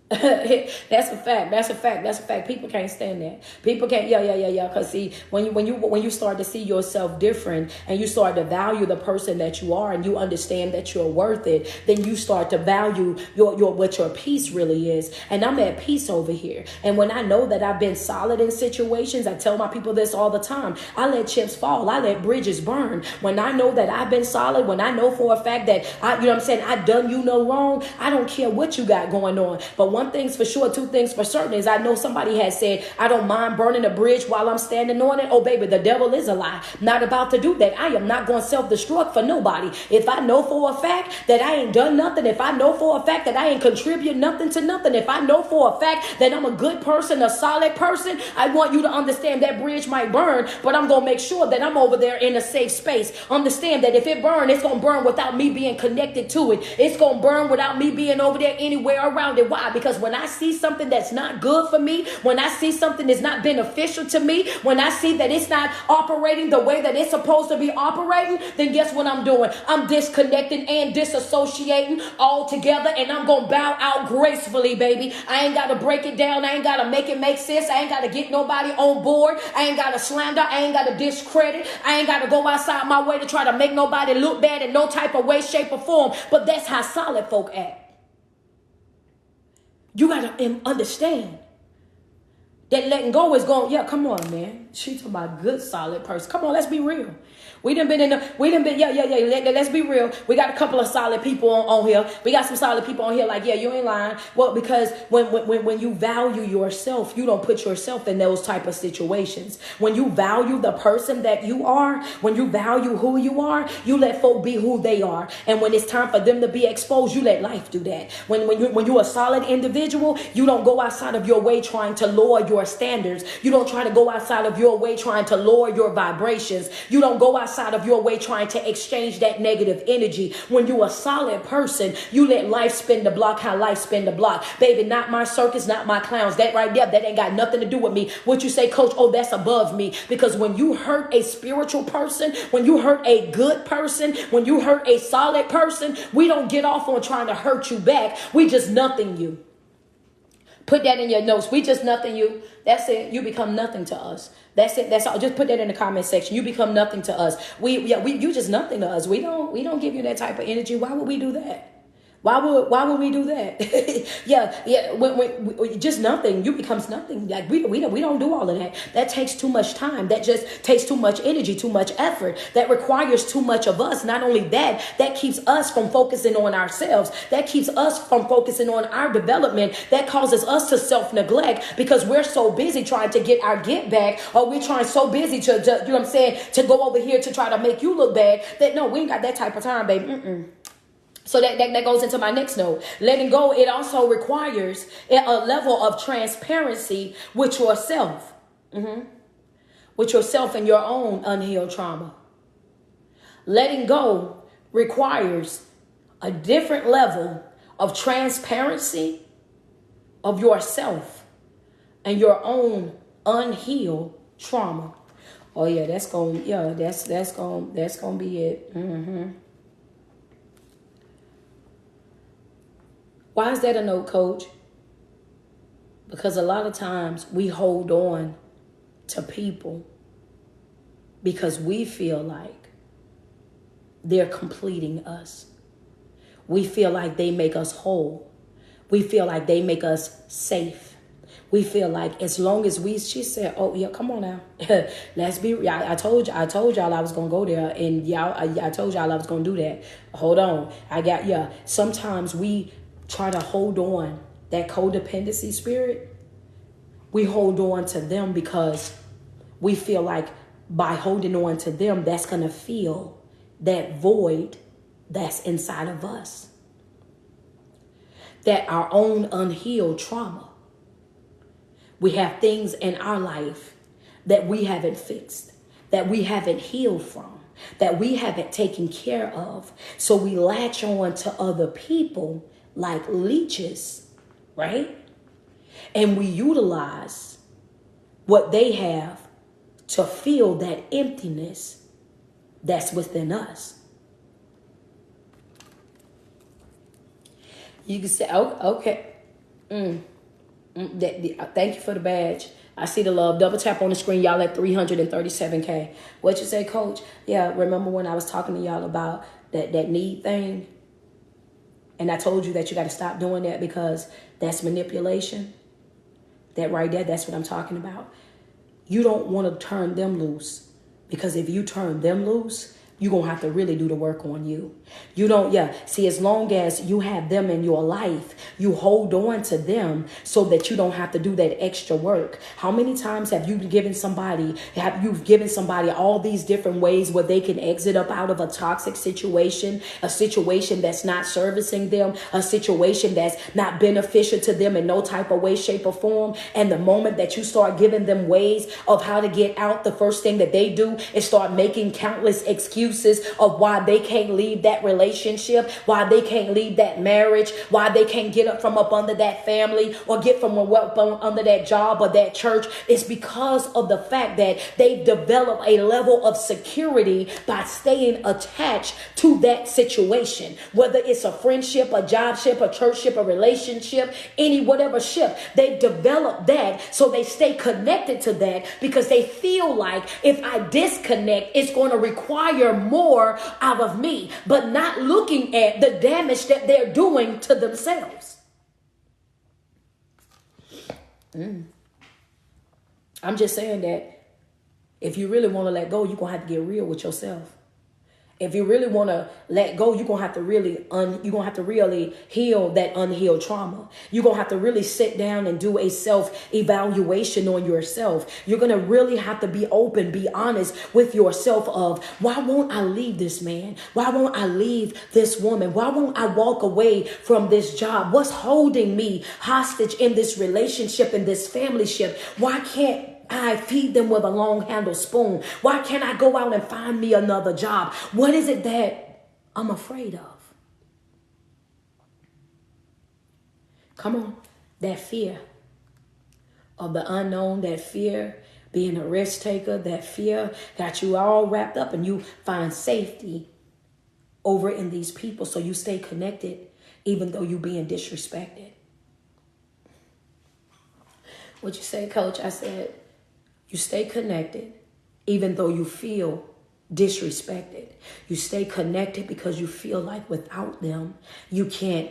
That's a fact. That's a fact. That's a fact. People can't stand that. People can't. Yeah. Because see, when you start to see yourself different, and you start to value the person that you are, and you understand that you're worth it, then you start to value your what your peace really is. And I'm at peace over here. And when I know that I've been solid in situations, I tell my people this all the time. I let chips fall. I let bridges burn. When I know that I've been solid, when I know for a fact that I done you no wrong, I don't care what you got going on. But one thing's for sure, two things for certain is I know somebody has said, I don't mind burning a bridge while I'm standing on it. Oh, baby, the devil is a lie. Not about to do that. I am not going to self-destruct for nobody. If I know for a fact that I ain't done nothing, if I know for a fact that I ain't contribute nothing to nothing, if I know for a fact that I'm a good person, a solid person, I want you to understand that bridge might burn, but I'm going to make sure that I'm over there in a safe space. Understand that if it burns, it's going to burn without me being connected to it. It's going to burn without me being over there anywhere around it. Why? Because when I see something that's not good for me, when I see something that's not beneficial to me, when I see that it's not operating the way that it's supposed to be operating, then guess what I'm doing? I'm disconnecting and disassociating altogether, and I'm going to bow out gracefully, baby. I ain't got to break it down. I ain't got to make it make sense. I ain't got to get nobody on board. I ain't got to slander. I ain't got to discredit. I ain't got to go outside my way to try to make nobody look bad in no type of way, shape, or form. But that's how solid folk act. You got to understand that letting go is going, yeah, come on, man. She talking about good, solid person. Come on, let's be real. Let's be real. We got a couple of solid people on here. We got some solid people on here like, yeah, you ain't lying. Well, because when you value yourself, you don't put yourself in those type of situations. When you value the person that you are, when you value who you are, you let folk be who they are. And when it's time for them to be exposed, you let life do that. When you're a solid individual, you don't go outside of your way trying to lower your standards. You don't try to go outside of your way trying to lower your vibrations. You don't go outside of your way trying to exchange that negative energy. When you're a solid person, you let life spin the block how life spin the block. Baby, not my circus, not my clowns. That right there, that ain't got nothing to do with me. What you say, coach, oh, that's above me. Because when you hurt a spiritual person, when you hurt a good person, when you hurt a solid person, we don't get off on trying to hurt you back. We just nothing you. Put that in your notes. We just nothing you. That's it. You become nothing to us. That's it. That's all. Just put that in the comment section. You become nothing to us. You just nothing to us. We don't give you that type of energy. Why would we do that? Why would we do that? When just nothing, you becomes nothing. Like we don't do all of that. That takes too much time. That just takes too much energy, too much effort. That requires too much of us. Not only that, that keeps us from focusing on ourselves. That keeps us from focusing on our development. That causes us to self-neglect because we're so busy trying to get our get back, or we're trying so busy to you know what I'm saying, to go over here to try to make you look bad. That no, we ain't got that type of time, baby. So that goes into my next note. Letting go, it also requires a level of transparency with yourself. With yourself and your own unhealed trauma. Letting go requires a different level of transparency of yourself and your own unhealed trauma. Oh yeah, that's gonna be it. Why is that a note, coach? Because a lot of times we hold on to people because we feel like they're completing us. We feel like they make us whole. We feel like they make us safe. We feel like as long as she said, oh yeah, come on now. Let's be, I told y'all I was going to go there, and I told y'all I was going to do that. Hold on. Sometimes we try to hold on, that codependency spirit, we hold on to them because we feel like by holding on to them, that's going to fill that void that's inside of us. That our own unhealed trauma. We have things in our life that we haven't fixed, that we haven't healed from, that we haven't taken care of. So we latch on to other people like leeches, right? And we utilize what they have to fill that emptiness that's within us. You can say, oh, okay. Thank you for the badge. I see the love. Double tap on the screen. Y'all at 337K. What you say, coach? Yeah, remember when I was talking to y'all about that need thing? And I told you that you got to stop doing that because that's manipulation. That right there, that's what I'm talking about. You don't want to turn them loose, because if you turn them loose, you're going to have to really do the work on you. You don't, see, as long as you have them in your life, you hold on to them so that you don't have to do that extra work. How many times have you given somebody all these different ways where they can exit up out of a toxic situation, a situation that's not servicing them, a situation that's not beneficial to them in no type of way, shape, or form. And the moment that you start giving them ways of how to get out, the first thing that they do is start making countless excuses of why they can't leave that relationship, why they can't leave that marriage, why they can't get up from up under that family or get from up under that job or that church. It's because of the fact that they've developed a level of security by staying attached to that situation, whether it's a friendship, a job ship, a church ship, a relationship, any whatever ship. They've developed that, so they stay connected to that because they feel like if I disconnect, it's going to require more out of me, but not looking at the damage that they're doing to themselves. I'm just saying that if you really want to let go, you're going to have to get real with yourself. If you really want to let go, you're going to have to really heal that unhealed trauma. You're going to have to really sit down and do a self-evaluation on yourself. You're going to really have to be open, be honest with yourself of, why won't I leave this man? Why won't I leave this woman? Why won't I walk away from this job? What's holding me hostage in this relationship, in this family ship? Why can't I feed them with a long handled spoon? Why can't I go out and find me another job? What is it that I'm afraid of? Come on. That fear of the unknown, that fear being a risk taker, that fear got you all wrapped up, and you find safety over in these people. So you stay connected even though you're being disrespected. What you say, coach? I said, you stay connected even though you feel disrespected. You stay connected because you feel like without them, you can't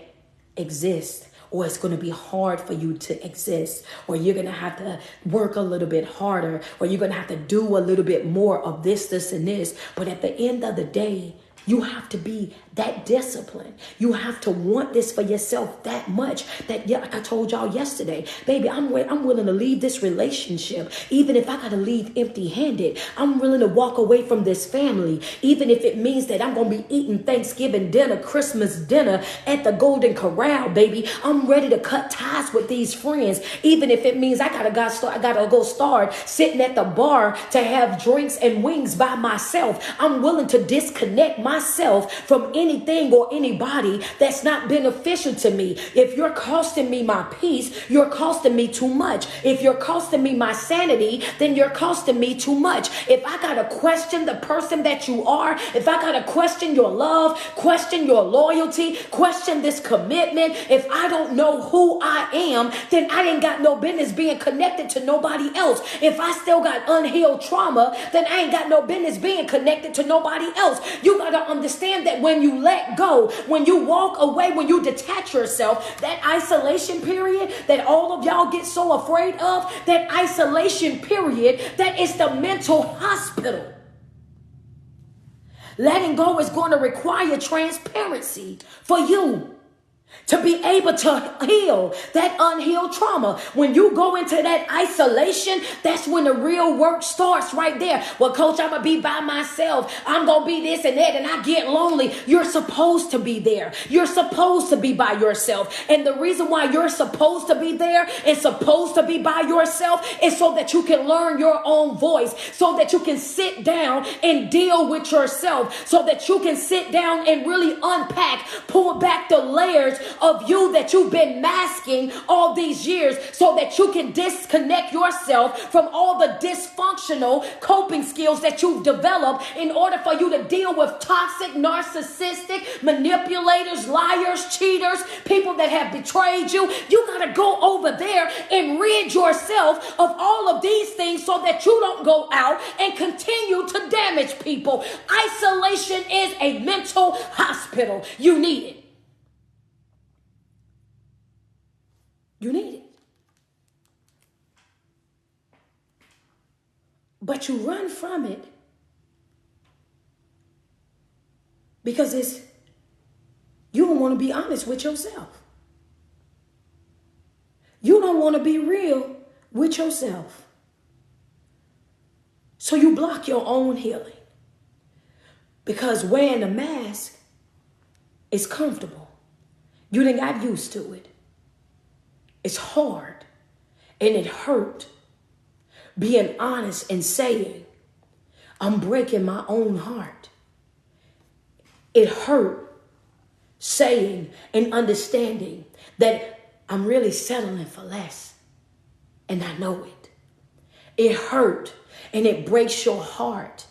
exist, or it's going to be hard for you to exist, or you're going to have to work a little bit harder, or you're going to have to do a little bit more of this, and this. But at the end of the day, you have to be that disciplined. You have to want this for yourself that much that, like I told y'all yesterday, baby, I'm willing to leave this relationship, even if I got to leave empty-handed. I'm willing to walk away from this family, even if it means that I'm going to be eating Thanksgiving dinner, Christmas dinner at the Golden Corral, baby. I'm ready to cut ties with these friends, even if it means I gotta go start sitting at the bar to have drinks and wings by myself. I'm willing to disconnect myself from anything or anybody that's not beneficial to me. If you're costing me my peace, you're costing me too much. If you're costing me my sanity, then you're costing me too much. If I gotta question the person that you are, if I gotta question your love, question your loyalty, question this commitment, if I don't know who I am, then I ain't got no business being connected to nobody else. If I still got unhealed trauma, then I ain't got no business being connected to nobody else. You gotta understand that when you let go, when you walk away, when you detach yourself, that isolation period that all of y'all get so afraid of, that isolation period, that is the mental hospital. Letting go is going to require transparency for you to be able to heal that unhealed trauma. When you go into that isolation, that's when the real work starts right there. Well, coach, I'm going to be by myself. I'm going to be this and that, and I get lonely. You're supposed to be there. You're supposed to be by yourself. And the reason why you're supposed to be there and supposed to be by yourself is so that you can learn your own voice, so that you can sit down and deal with yourself, so that you can sit down and really unpack, pull back the layers of you that you've been masking all these years so that you can disconnect yourself from all the dysfunctional coping skills that you've developed in order for you to deal with toxic, narcissistic, manipulators, liars, cheaters, people that have betrayed you. You got to go over there and rid yourself of all of these things so that you don't go out and continue to damage people. Isolation is a mental hospital. You need it. You need it. But you run from it because you don't want to be honest with yourself. You don't want to be real with yourself. So you block your own healing because wearing a mask is comfortable. You done got used to it. It's hard and it hurt being honest and saying, I'm breaking my own heart. It hurt saying and understanding that I'm really settling for less. And I know it. It hurt and it breaks your heart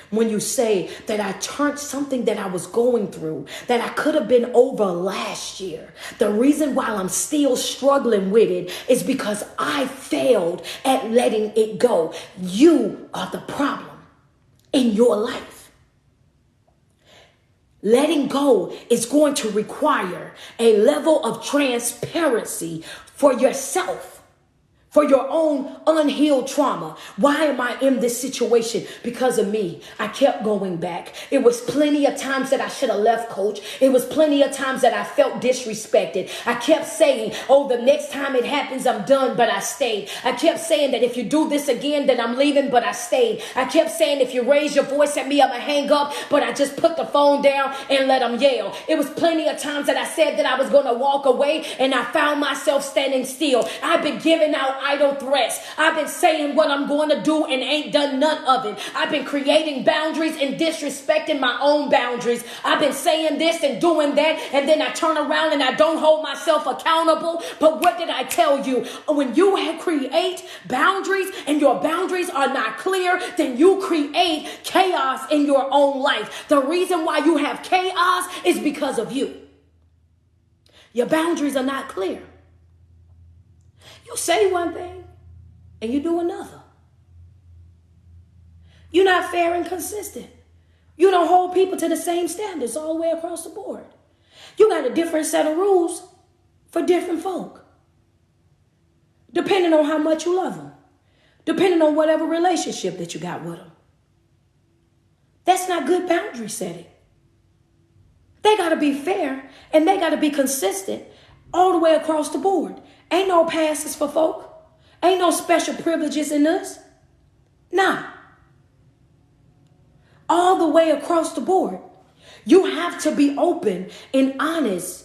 when you say that I turned something that I was going through that I could have been over last year. The reason why I'm still struggling with it is because I failed at letting it go. You are the problem in your life. Letting go is going to require a level of transparency for yourself, for your own unhealed trauma. Why am I in this situation? Because of me. I kept going back. It was plenty of times that I should have left, coach. It was plenty of times that I felt disrespected. I kept saying, oh, the next time it happens, I'm done, but I stayed. I kept saying that if you do this again, then I'm leaving, but I stayed. I kept saying if you raise your voice at me, I'm going to hang up, but I just put the phone down and let them yell. It was plenty of times that I said that I was going to walk away, and I found myself standing still. I've been giving out idle threats. I've been saying what I'm going to do and ain't done none of it. I've been creating boundaries and disrespecting my own boundaries. I've been saying this and doing that, and then I turn around and I don't hold myself accountable. But what did I tell you? When you create boundaries and your boundaries are not clear, then you create chaos in your own life. The reason why you have chaos is because of you. Your boundaries are not clear. You say one thing and you do another. You're not fair and consistent. You don't hold people to the same standards all the way across the board. You got a different set of rules for different folk, depending on how much you love them, depending on whatever relationship that you got with them. That's not good boundary setting. They got to be fair and they got to be consistent all the way across the board. Ain't no passes for folk. Ain't no special privileges in us. Nah. All the way across the board. You have to be open and honest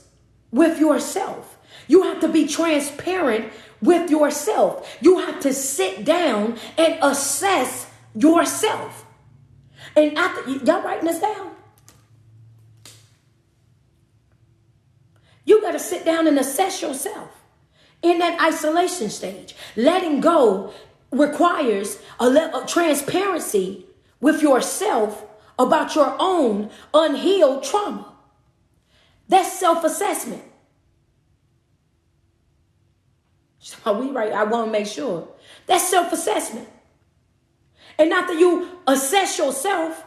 with yourself. You have to be transparent with yourself. You have to sit down and assess yourself. And after, y'all writing this down? You got to sit down and assess yourself. In that isolation stage, letting go requires a transparency with yourself about your own unhealed trauma. That's self-assessment. So I want to make sure. That's self-assessment. And after you assess yourself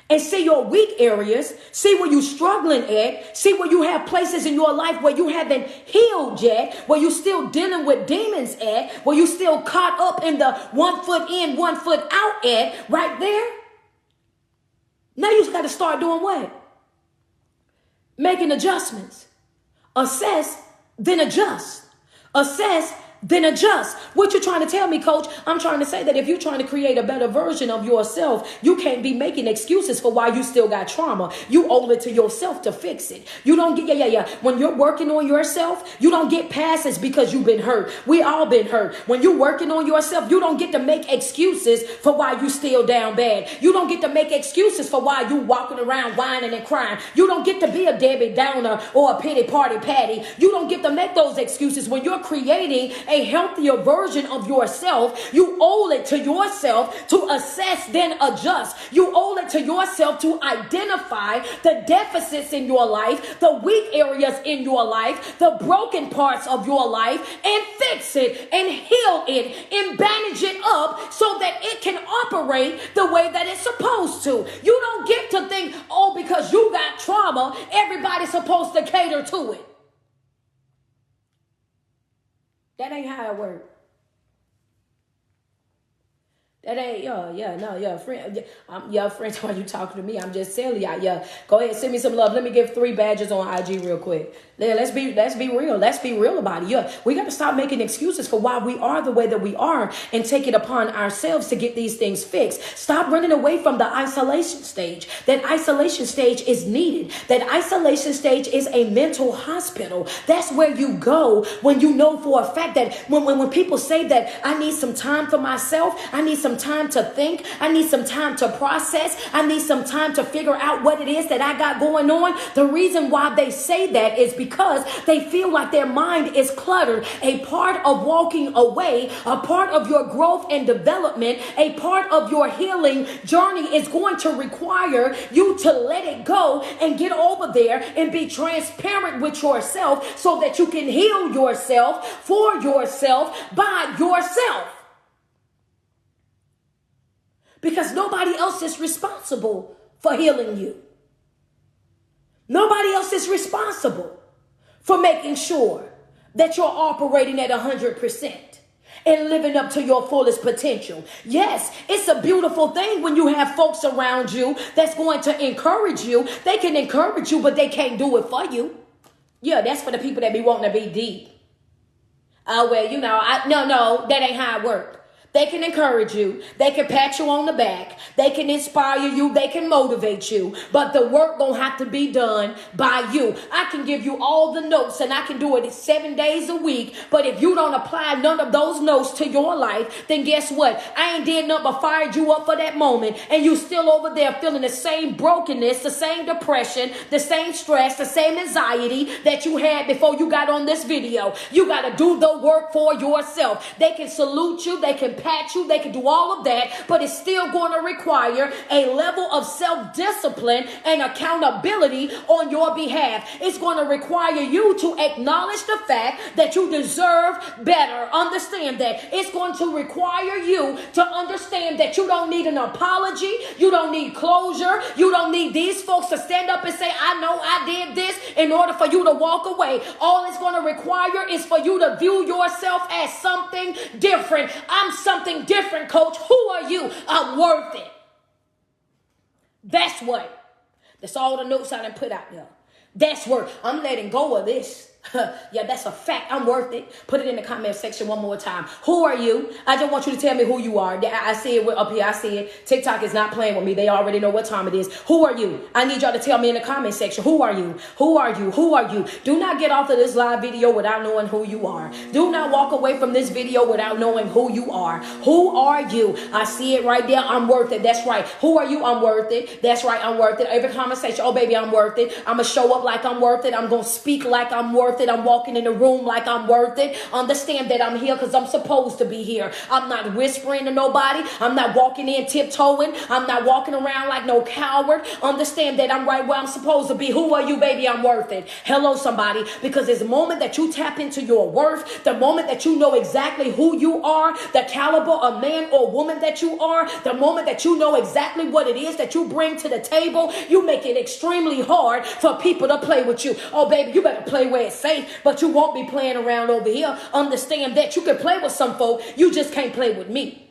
and see your weak areas, see where you're struggling at, see where you have places in your life where you haven't healed yet, where you're still dealing with demons at, where you're still caught up in the 1 foot in, 1 foot out at, right there. Now you just got to start doing what? Making adjustments. Assess, then adjust. Assess, then adjust. What you trying to tell me, coach? I'm trying to say that if you're trying to create a better version of yourself, you can't be making excuses for why you still got trauma. You owe it to yourself to fix it. You don't get, when you're working on yourself, you don't get passes because you've been hurt. We all been hurt. When you're working on yourself, you don't get to make excuses for why you still down bad. You don't get to make excuses for why you walking around whining and crying. You don't get to be a Debbie Downer or a pity party Patty. You don't get to make those excuses. When you're creating a healthier version of yourself, you owe it to yourself to assess, then adjust. You owe it to yourself to identify the deficits in your life, the weak areas in your life, the broken parts of your life, and fix it and heal it and bandage it up so that it can operate the way that it's supposed to. You don't get to think, oh, because you got trauma, everybody's supposed to cater to it. That ain't how it works. That ain't, friend, why you talking to me? I'm just telling y'all, go ahead, send me some love. Let me give 3 badges on IG real quick. Let's be real. Let's be real about it. We got to stop making excuses for why we are the way that we are and take it upon ourselves to get these things fixed. Stop running away from the isolation stage. That isolation stage is needed. That isolation stage is a mental hospital. That's where you go when you know for a fact that when people say that I need some time for myself, I need some time to think, I need some time to process, I need some time to figure out what it is that I got going on. The reason why they say that is because they feel like their mind is cluttered. A part of walking away, a part of your growth and development, a part of your healing journey is going to require you to let it go and get over there and be transparent with yourself so that you can heal yourself for yourself by yourself. Because nobody else is responsible for healing you. Nobody else is responsible for making sure that you're operating at 100% and living up to your fullest potential. Yes, it's a beautiful thing when you have folks around you that's going to encourage you. They can encourage you, but they can't do it for you. Yeah, that's for the people that be wanting to be deep. Oh, well, no, that ain't how it works. They can encourage you. They can pat you on the back. They can inspire you. They can motivate you. But the work gonna have to be done by you. I can give you all the notes and I can do it 7 days a week. But if you don't apply none of those notes to your life, then guess what? I ain't did nothing but fired you up for that moment. And you still over there feeling the same brokenness, the same depression, the same stress, the same anxiety that you had before you got on this video. You got to do the work for yourself. They can salute you. They can pat you, they can do all of that, but it's still going to require a level of self-discipline and accountability on your behalf. It's going to require you to acknowledge the fact that you deserve better. Understand that. It's going to require you to understand that you don't need an apology, you don't need closure, you don't need these folks to stand up and say, I know I did this, in order for you to walk away. All it's going to require is for you to view yourself as something different. I'm something different, coach. Who are you? I'm worth it. That's what. That's all the notes I done put out there. That's worth. I'm letting go of this. Yeah, that's a fact. I'm worth it. Put it in the comment section one more time. Who are you? I just want you to tell me who you are. I see it up here. I see it. TikTok is not playing with me. They already know what time it is. Who are you? I need y'all to tell me in the comment section. Who are you? Who are you? Who are you? Do not get off of this live video without knowing who you are. Do not walk away from this video without knowing who you are. Who are you? I see it right there. I'm worth it. That's right. Who are you? I'm worth it. That's right. I'm worth it. Every conversation. Oh, baby, I'm worth it. I'm going to show up like I'm worth it. I'm going to speak like I'm worth it. I'm walking in the room like I'm worth it. Understand that I'm here because I'm supposed to be here. I'm not whispering to nobody. I'm not walking in tiptoeing. I'm not walking around like no coward. Understand that I'm right where I'm supposed to be. Who are you, baby? I'm worth it. Hello, somebody. Because it's the moment that you tap into your worth, the moment that you know exactly who you are, the caliber of man or woman that you are, the moment that you know exactly what it is that you bring to the table, you make it extremely hard for people to play with you. Oh, baby, you better play where it's safe, but you won't be playing around over here. Understand that you can play with some folk, you just can't play with me.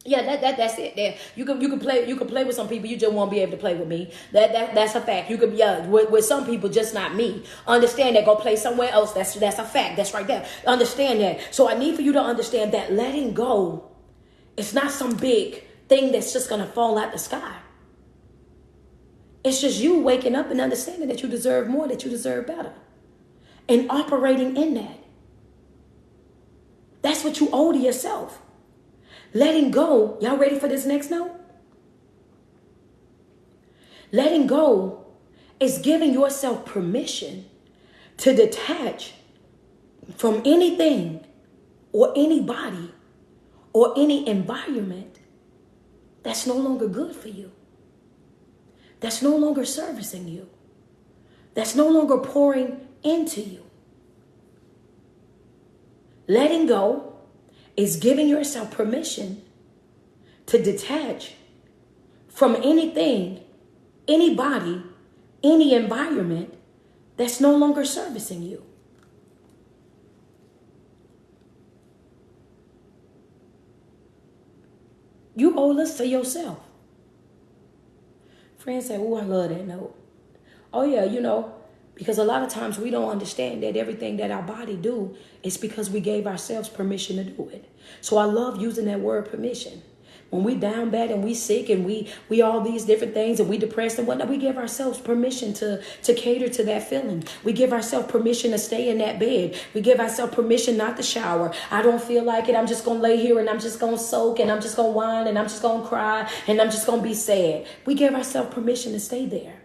Yeah, that's it. There, you can play with some people. You just won't be able to play with me. That's a fact. You could with some people, just not me. Understand that. Go play somewhere else. That's a fact. That's right there. Understand that. So I need for you to understand that letting go, it's not some big thing that's just gonna fall out the sky. It's just you waking up and understanding that you deserve more, that you deserve better, and operating in that. That's what you owe to yourself. Letting go, y'all ready for this next note? Letting go is giving yourself permission to detach from anything or anybody or any environment that's no longer good for you, that's no longer servicing you, that's no longer pouring into you. Letting go is giving yourself permission to detach from anything, anybody, any environment that's no longer servicing you. You owe this to yourself. Friends say, oh, I love that note. Oh, yeah, because a lot of times we don't understand that everything that our body do is because we gave ourselves permission to do it. So I love using that word permission. When we down bad and we sick and we all these different things and we depressed and whatnot, we give ourselves permission to cater to that feeling. We give ourselves permission to stay in that bed. We give ourselves permission not to shower. I don't feel like it. I'm just going to lay here and I'm just going to soak and I'm just going to whine and I'm just going to cry and I'm just going to be sad. We give ourselves permission to stay there.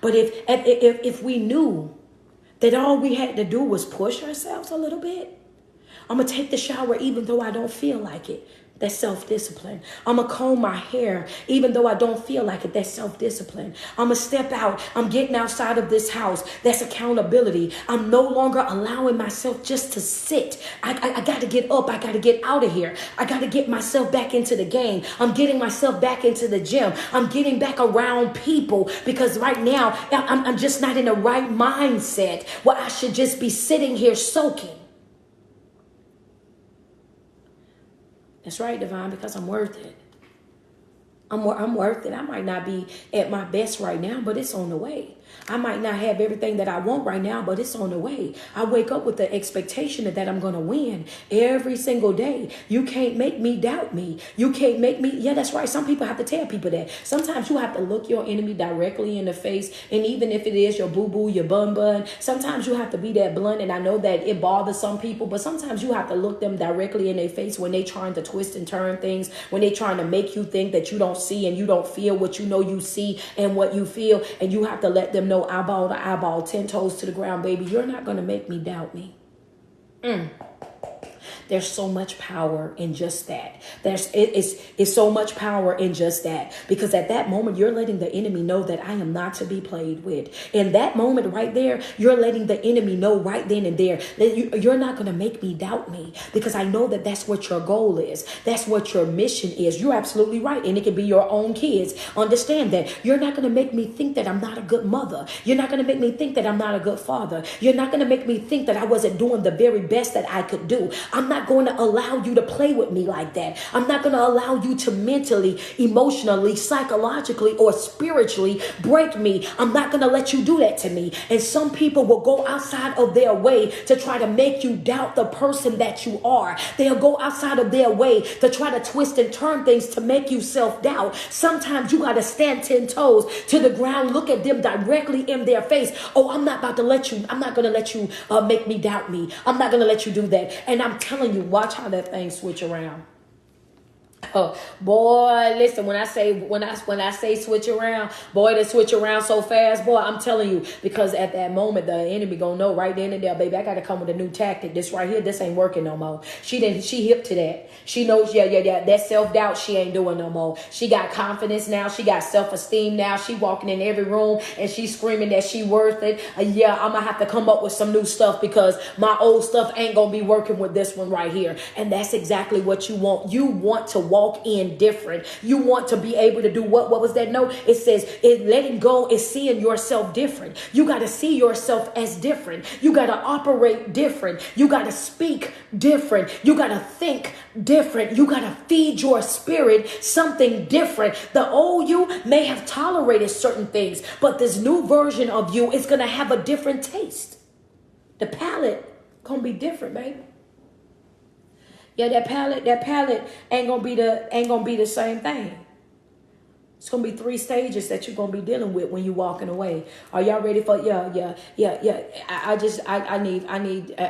But if we knew that all we had to do was push ourselves a little bit, I'm going to take the shower even though I don't feel like it. That's self-discipline. I'm going to comb my hair even though I don't feel like it. That's self-discipline. I'm going to step out. I'm getting outside of this house. That's accountability. I'm no longer allowing myself just to sit. I got to get up. I got to get out of here. I got to get myself back into the game. I'm getting myself back into the gym. I'm getting back around people because right now I'm just not in the right mindset where I should just be sitting here soaking. That's right, Divine, because I'm worth it. I'm worth it. I might not be at my best right now, but it's on the way. I might not have everything that I want right now, but it's on the way. I wake up with the expectation that I'm going to win every single day. You can't make me doubt me. You can't make me. Yeah, that's right. Some people have to tell people that. Sometimes you have to look your enemy directly in the face. And even if it is your boo-boo, your bun-bun, sometimes you have to be that blunt. And I know that it bothers some people, but sometimes you have to look them directly in their face when they trying to twist and turn things, when they trying to make you think that you don't see and you don't feel what you know you see and what you feel. And you have to let them know eyeball to eyeball, 10 toes to the ground, baby. You're not going to make me doubt me. There's so much power in just that. It's so much power in just that. Because at that moment, you're letting the enemy know that I am not to be played with. In that moment right there, you're letting the enemy know right then and there that you're not going to make me doubt me. Because I know that that's what your goal is. That's what your mission is. You're absolutely right. And it can be your own kids. Understand that. You're not going to make me think that I'm not a good mother. You're not going to make me think that I'm not a good father. You're not going to make me think that I wasn't doing the very best that I could do. I'm not going to allow you to play with me like that. I'm not going to allow you to mentally, emotionally, psychologically, or spiritually break me. I'm not going to let you do that to me. And some people will go outside of their way to try to make you doubt the person that you are. They'll go outside of their way to try to twist and turn things to make you self-doubt. Sometimes you got to stand 10 toes to the ground, look at them directly in their face. Oh, I'm not going to let you make me doubt me. I'm not going to let you do that. And I'm telling you, watch how that thing switch around. Oh, boy, listen, when I say switch around, boy, they switch around so fast, boy, I'm telling you, because at that moment, the enemy gonna know right then and there, baby, I gotta come with a new tactic. This right here, this ain't working no more. She hip to that. She knows, yeah, that self-doubt she ain't doing no more. She got confidence now. She got self-esteem now. She walking in every room and she screaming that she worth it. Yeah, I'm gonna have to come up with some new stuff because my old stuff ain't gonna be working with this one right here. And that's exactly what you want. You want to walk in different. You want to be able to do what was that note? It says letting go is seeing yourself different. You got to see yourself as different. You got to operate different. You got to speak different. You got to think different. You got to feed your spirit something different. The old you may have tolerated certain things, but this new version of you is going to have a different taste. The palate gonna be different, baby. Yeah, that palate ain't gonna be the same thing. It's gonna be 3 stages that you're gonna be dealing with when you're walking away. Are y'all ready for? Yeah. I need.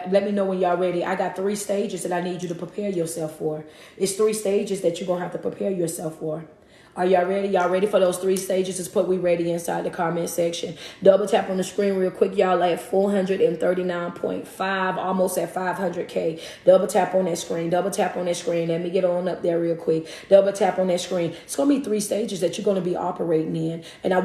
Let me know when y'all ready. I got 3 stages that I need you to prepare yourself for. It's 3 stages that you're gonna have to prepare yourself for. Are y'all ready? Y'all ready for those 3 stages? Just put "we ready" inside the comment section. Double tap on the screen real quick. Y'all at 439.5, almost at 500K. Double tap on that screen. Double tap on that screen. Let me get on up there real quick. Double tap on that screen. It's going to be 3 stages that you're going to be operating in. And I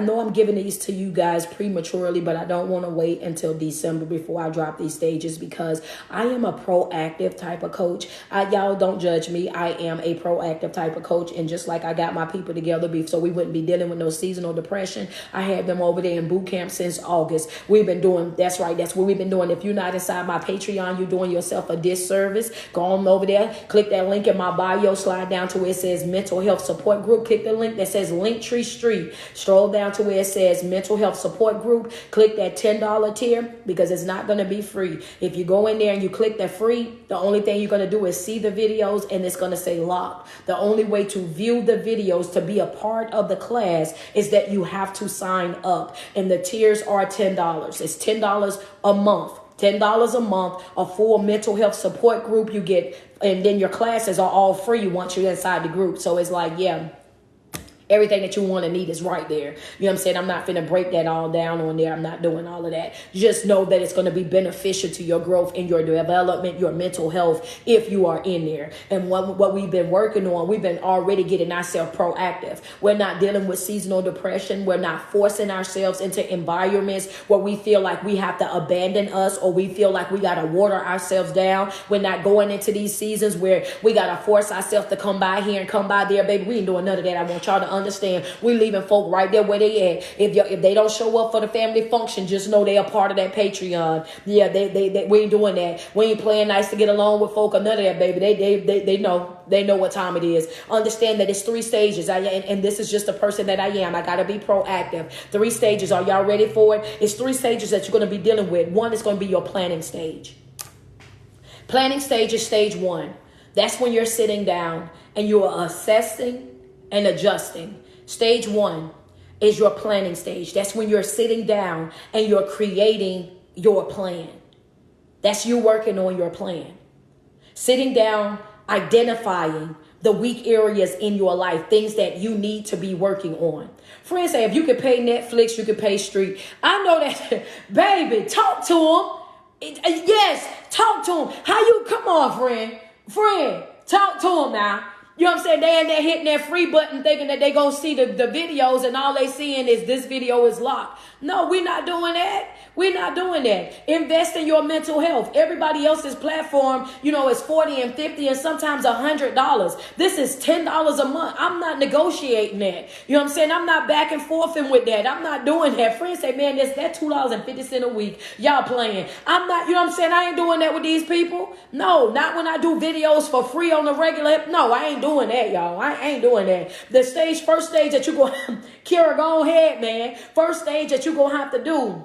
know I'm giving these to you guys prematurely, but I don't want to wait until December before I drop these stages because I am a proactive type of coach. Y'all don't judge me. I am a proactive type of coach. And just like I got my people together so we wouldn't be dealing with no seasonal depression, I had them over there in boot camp since August. We've been doing, that's right, that's what we've been doing. If you're not inside my Patreon, you're doing yourself a disservice. Go on over there, click that link in my bio, slide down to where it says mental health support group, click the link that says Linktree Street, stroll down to where it says mental health support group, click that $10 tier because it's not going to be free. If you go in there and you click that free, the only thing you're going to do is see the videos and it's going to say locked. The only way to view the videos to be a part of the class is that you have to sign up, and the tiers are $10. It's $10 a month. $10 a month, a full mental health support group you get, and then your classes are all free once you're inside the group. So it's like, yeah, everything that you want and need is right there. You know what I'm saying? I'm not finna break that all down on there. I'm not doing all of that. Just know that it's going to be beneficial to your growth and your development, your mental health, if you are in there. And what we've been working on, we've been already getting ourselves proactive. We're not dealing with seasonal depression. We're not forcing ourselves into environments where we feel like we have to abandon us or we feel like we got to water ourselves down. We're not going into these seasons where we got to force ourselves to come by here and come by there. Baby, we ain't doing none of that. I want y'all to understand we leaving folk right there where they at. If they don't show up for the family function, just know they are part of that Patreon. Yeah, they we ain't doing that. We ain't playing nice to get along with folk or none of that, baby. They know what time it is. Understand that it's 3 stages. And this is just the person that I am. I gotta be proactive. 3 stages. Are y'all ready for it? It's 3 stages that you're gonna be dealing with. 1 is gonna be your planning stage. Planning stage is stage 1. That's when you're sitting down and you are assessing and adjusting. Stage 1 is your planning stage. That's when you're sitting down and you're creating your plan. That's you working on your plan. Sitting down, identifying the weak areas in your life, things that you need to be working on. Friends say, if you could pay Netflix, you could pay Street. I know that, baby, talk to them. Yes, talk to them. How you, come on, friend, talk to them now. You know what I'm saying? They in there hitting that free button thinking that they gonna see the videos and all they seeing is this video is locked. No, we're not doing that. We're not doing that. Invest in your mental health. Everybody else's platform, is $40 and $50 and sometimes $100. This is $10 a month. I'm not negotiating that. You know what I'm saying? I'm not back and forthing with that. I'm not doing that. Friends say, man, that $2.50 a week. Y'all playing. I'm not, you know what I'm saying? I ain't doing that with these people. No, not when I do videos for free on the regular. No, I ain't doing that, y'all. I ain't doing that. The first stage that you go, Kira, go ahead, man. First stage that you gonna have to do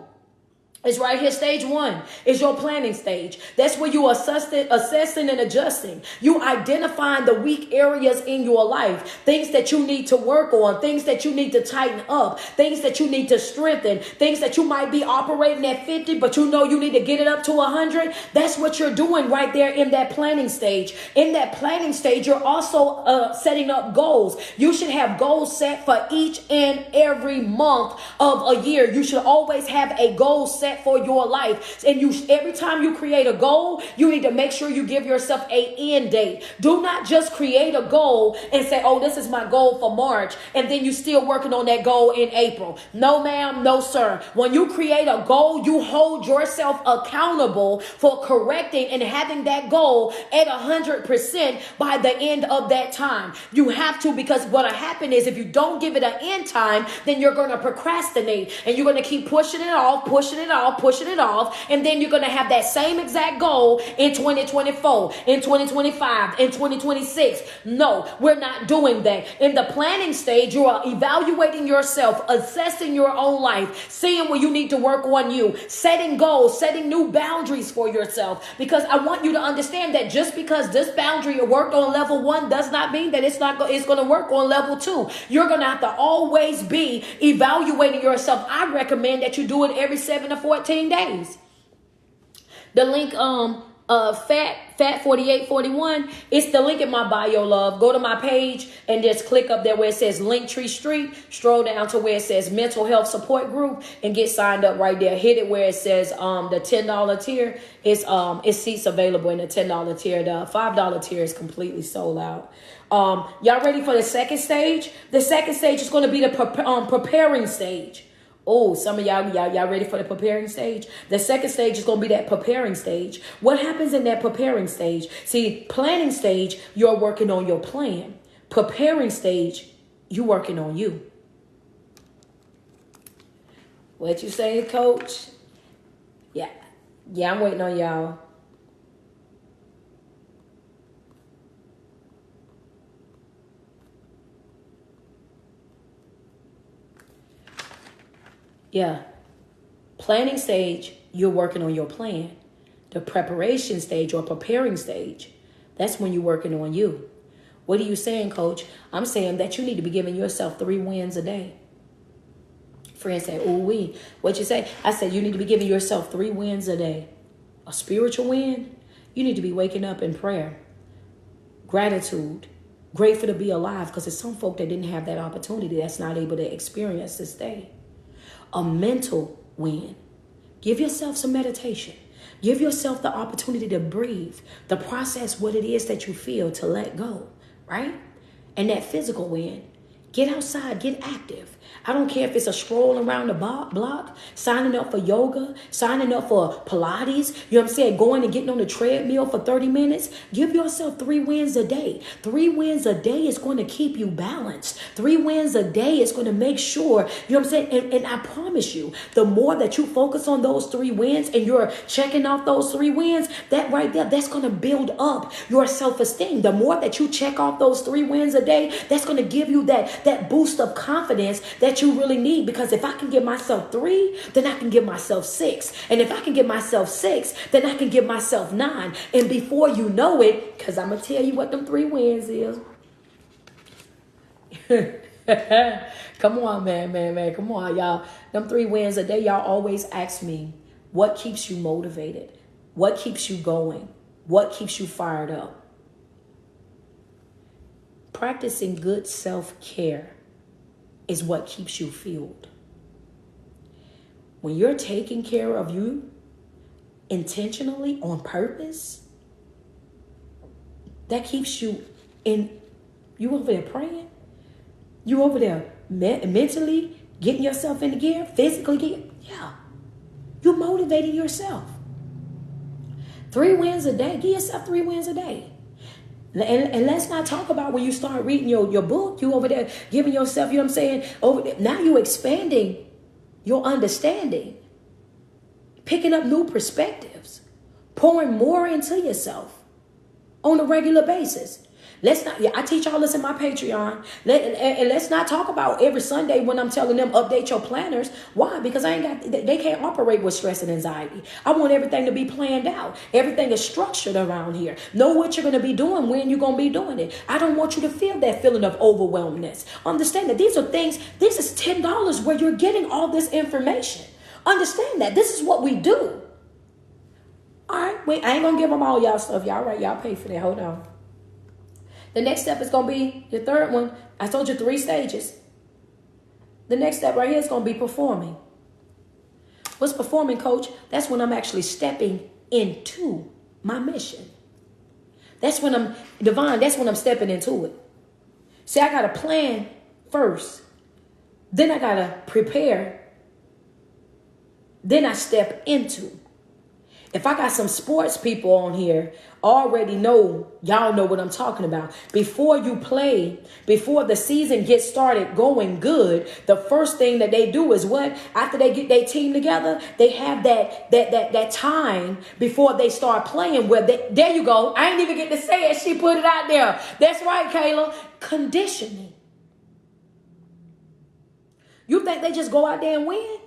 It's right here. Stage 1 is your planning stage. That's where you are assessing and adjusting. You identifying the weak areas in your life, things that you need to work on, things that you need to tighten up, things that you need to strengthen, things that you might be operating at 50, but you know you need to get it up to 100. That's what you're doing right there in that planning stage. In that planning stage, you're also setting up goals. You should have goals set for each and every month of a year. You should always have a goal set set for your life. And every time you create a goal, you need to make sure you give yourself a end date. Do not just create a goal and say, oh, this is my goal for March, and then you still working on that goal in April. No, ma'am, no, sir. When you create a goal, you hold yourself accountable for correcting and having that goal at 100% by the end of that time. You have to, because what'll happen is if you don't give it an end time, then you're going to procrastinate and you're going to keep pushing it off, and then you're going to have that same exact goal in 2024, in 2025, in 2026. No, we're not doing that. In the planning stage, you are evaluating yourself, assessing your own life, seeing where you need to work on you, setting goals, setting new boundaries for yourself. Because I want you to understand that just because this boundary worked on level 1 does not mean that it's going to work on level 2. You're going to have to always be evaluating yourself. I recommend that you do it every 7 to 14 days. The link, Fat 4841, it's the link in my bio, love. Go to my page and just click up there where it says Linktree Street. Stroll down to where it says Mental Health Support Group and get signed up right there. Hit it where it says the $10 tier. It's seats available in the $10 tier. The $5 tier is completely sold out. Y'all ready for the second stage? The second stage is going to be the preparing stage. Oh, some of y'all ready for the preparing stage? The second stage is going to be that preparing stage. What happens in that preparing stage? See, planning stage, you're working on your plan. Preparing stage, you're working on you. What you say, coach? Yeah, I'm waiting on y'all. Yeah. Planning stage, you're working on your plan. The preparation stage or preparing stage, that's when you're working on you. What are you saying, coach? I'm saying that you need to be giving yourself 3 wins a day. Friends say, ooh, wee. What you say? I said you need to be giving yourself 3 wins a day. A spiritual win, you need to be waking up in prayer. Gratitude. Grateful to be alive, because there's some folk that didn't have that opportunity that's not able to experience this day. A mental win. Give yourself some meditation. Give yourself the opportunity to breathe, to process what it is that you feel, to let go, right? And that physical win. Get outside, get active. I don't care if it's a stroll around the block, signing up for yoga, signing up for Pilates, you know what I'm saying, going and getting on the treadmill for 30 minutes. Give yourself 3 wins a day. 3 wins a day is going to keep you balanced. 3 wins a day is going to make sure, you know what I'm saying, and I promise you, the more that you focus on those 3 wins and you're checking off those 3 wins, that right there, that's going to build up your self-esteem. The more that you check off those 3 wins a day, that's going to give you that boost of confidence that you really need. Because if I can give myself 3, then I can give myself 6. And if I can give myself 6, then I can give myself 9. And before you know it, because I'm going to tell you what them 3 wins is. Come on, man. Come on, y'all. Them 3 wins a day, y'all always ask me, what keeps you motivated? What keeps you going? What keeps you fired up? Practicing good self-care is what keeps you fueled. When you're taking care of you intentionally, on purpose, that keeps you you over there praying, you over there mentally getting yourself into gear, physically you're motivating yourself. 3 wins a day. Give yourself 3 wins a day. And let's not talk about when you start reading your book, you over there giving yourself, you know what I'm saying, over there. Now you're expanding your understanding, picking up new perspectives, pouring more into yourself on a regular basis. I teach all this in my Patreon. And let's not talk about every Sunday when I'm telling them update your planners. Why? Because they can't operate with stress and anxiety. I want everything to be planned out. Everything is structured around here. Know what you're going to be doing, when you're going to be doing it. I don't want you to feel that feeling of overwhelmness. Understand that these are things, this is $10 where you're getting all this information. Understand that this is what we do. All right, wait, I ain't going to give them all y'all stuff. Y'all right, y'all pay for that. Hold on. The next step is going to be your third one. I told you 3 stages. The next step right here is going to be performing. What's performing, coach? That's when I'm actually stepping into my mission. That's when I'm divine. That's when I'm stepping into it. See, I got to plan first. Then I got to prepare. Then I step into. If I got some sports people on here, already know, y'all know what I'm talking about. Before you play, before the season gets started going good, the first thing that they do is what? After they get their team together, they have that time before they start playing where there you go. I ain't even get to say it. She put it out there. That's right, Kayla. Conditioning. You think they just go out there and win?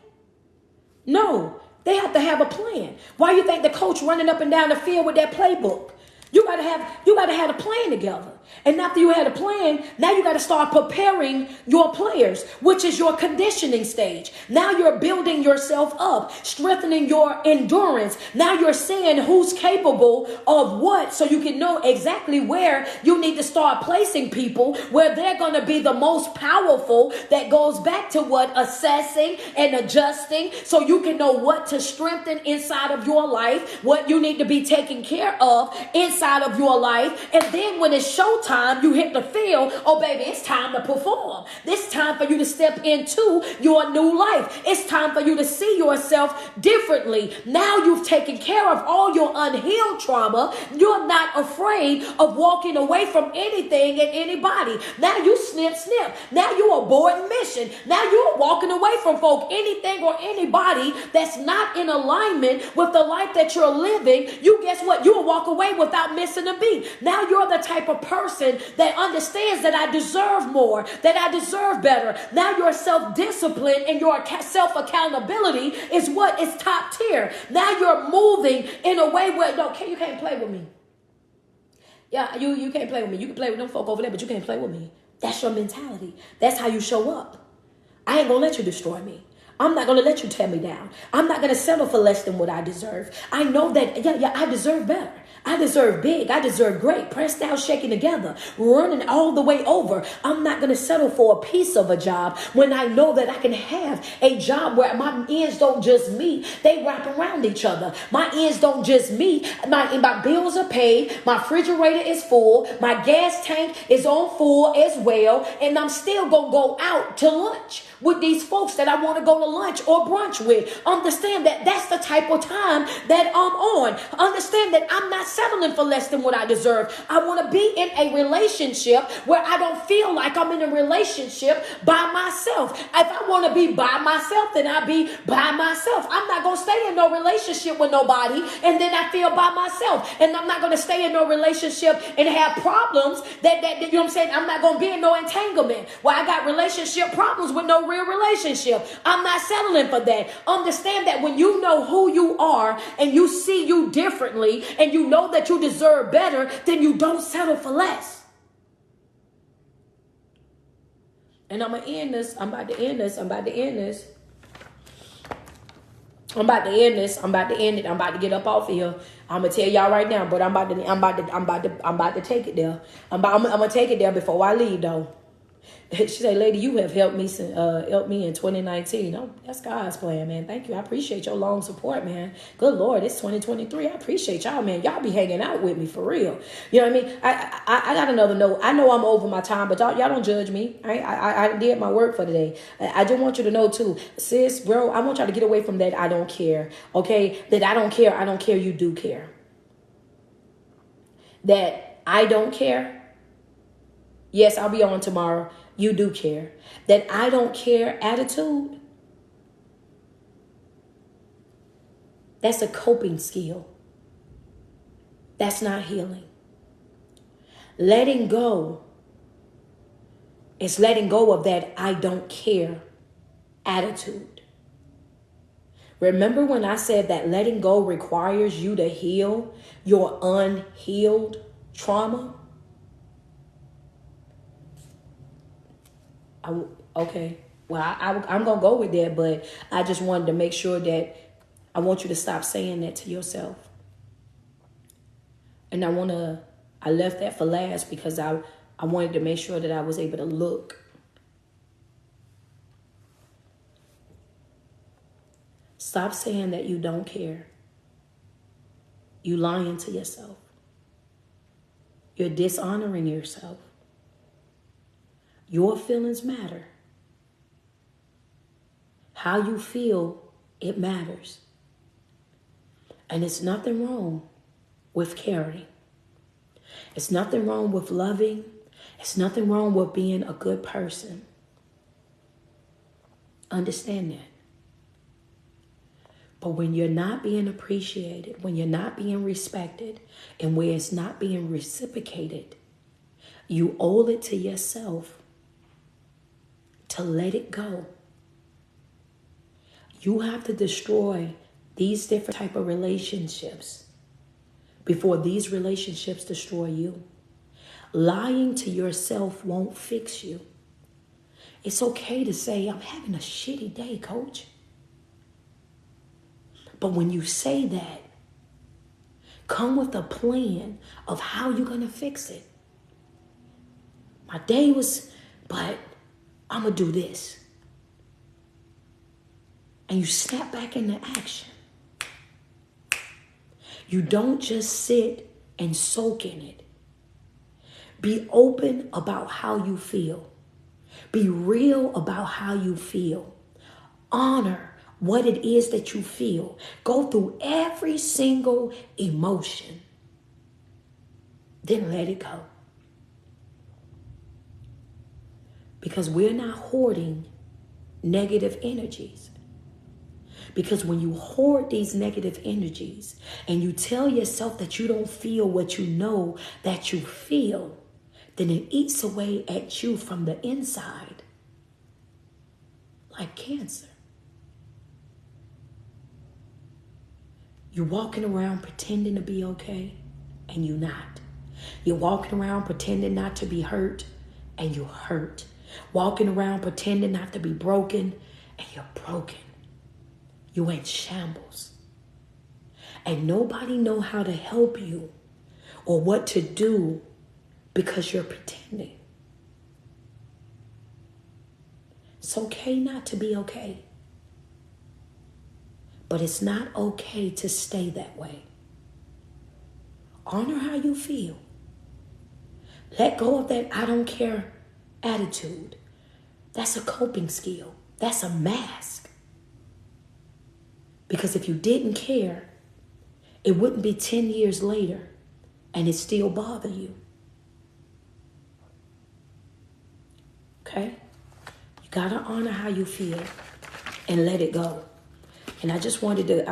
No. They have to have a plan. Why you think the coach running up and down the field with that playbook? You gotta have a plan together. And after you had a plan, now you gotta start preparing your players, which is your conditioning stage. Now you're building yourself up, strengthening your endurance. Now you're seeing who's capable of what, so you can know exactly where you need to start placing people, where they're gonna be the most powerful. That goes back to what? Assessing and adjusting, so you can know what to strengthen inside of your life, what you need to be taking care of inside of your life. And then when it's showtime, you hit the field. Oh, baby, it's time to perform. It's time for you to step into your new life. It's time for you to see yourself differently. Now you've taken care of all your unhealed trauma. You're not afraid of walking away from anything and anybody. Now you snip. Now you abort mission. Now you're walking away from folk, anything or anybody that's not in alignment with the life that you're living. You guess what? You'll walk away without missing a beat. Now you're the type of person that understands that I deserve more, that I deserve better. Now your self-discipline and your self-accountability is what is top tier. Now you're moving in a way where, no, you can't play with me. Yeah, you can't play with me. You can play with them folk over there, but you can't play with me. That's your mentality. That's how you show up. I ain't gonna let you destroy me. I'm not going to let you tear me down. I'm not going to settle for less than what I deserve. I know that, I deserve better. I deserve big. I deserve great. Pressed down, shaking together, running all the way over. I'm not going to settle for a piece of a job when I know that I can have a job where my ends don't just meet. They wrap around each other. My ends don't just meet. My bills are paid. My refrigerator is full. My gas tank is on full as well. And I'm still going to go out to lunch with these folks that I want to go to lunch or brunch with. Understand that that's the type of time that I'm on. Understand that I'm not settling for less than what I deserve. I want to be in a relationship where I don't feel like I'm in a relationship by myself. If I want to be by myself, then I'll be by myself. I'm not going to stay in no relationship with nobody and then I feel by myself. And I'm not going to stay in no relationship and have problems that you know what I'm saying? I'm not going to be in no entanglement where I got relationship problems with no real relationship. I'm not settling for that. Understand that when you know who you are and you see you differently and you know that you deserve better, then you don't settle for less. And I'm about to end this. I'm about to end it. I'm about to end it. I'm about to get up off of here. I'm gonna tell y'all right now, but I'm about to take it there. I'm gonna take it there before I leave though. She said, lady, you have helped me in 2019. Oh, that's God's plan, man. Thank you. I appreciate your long support, man. Good Lord, it's 2023. I appreciate y'all, man. Y'all be hanging out with me for real. You know what I mean? I got another note. I know I'm over my time, but y'all don't judge me. I did my work for today. I just want you to know too, sis, bro, I want y'all to get away from that I don't care. Okay? That I don't care, you do care. That I don't care. Yes, I'll be on tomorrow. You do care. That I don't care attitude, that's a coping skill. That's not healing. Letting go is letting go of that I don't care attitude. Remember when I said that letting go requires you to heal your unhealed trauma? Okay, well, I'm going to go with that, but I just wanted to make sure that I want you to stop saying that to yourself. And I left that for last because I wanted to make sure that I was able to look Stop saying that you don't care. You lying to yourself. You're dishonoring yourself. Your feelings matter. How you feel, it matters. And it's nothing wrong with caring. It's nothing wrong with loving. It's nothing wrong with being a good person. Understand that. But when you're not being appreciated, when you're not being respected, and where it's not being reciprocated, you owe it to yourself to let it go. You have to destroy these different type of relationships before these relationships destroy you. Lying to yourself won't fix you. It's okay to say, I'm having a shitty day, coach. But when you say that, come with a plan of how you're going to fix it. My day was, but I'm going to do this. And you snap back into action. You don't just sit and soak in it. Be open about how you feel. Be real about how you feel. Honor what it is that you feel. Go through every single emotion. Then let it go. Because we're not hoarding negative energies. Because when you hoard these negative energies and you tell yourself that you don't feel what you know that you feel, then it eats away at you from the inside like cancer. You're walking around pretending to be okay, and you're not. You're walking around pretending not to be hurt, and you're hurt. Walking around pretending not to be broken, and you're broken. You in shambles. And nobody know how to help you or what to do because you're pretending. It's okay not to be okay. But it's not okay to stay that way. Honor how you feel. Let go of that I don't care attitude. That's a coping skill. That's a mask. Because if you didn't care, it wouldn't be 10 years later and it still bother you. Okay? You gotta honor how you feel and let it go. And I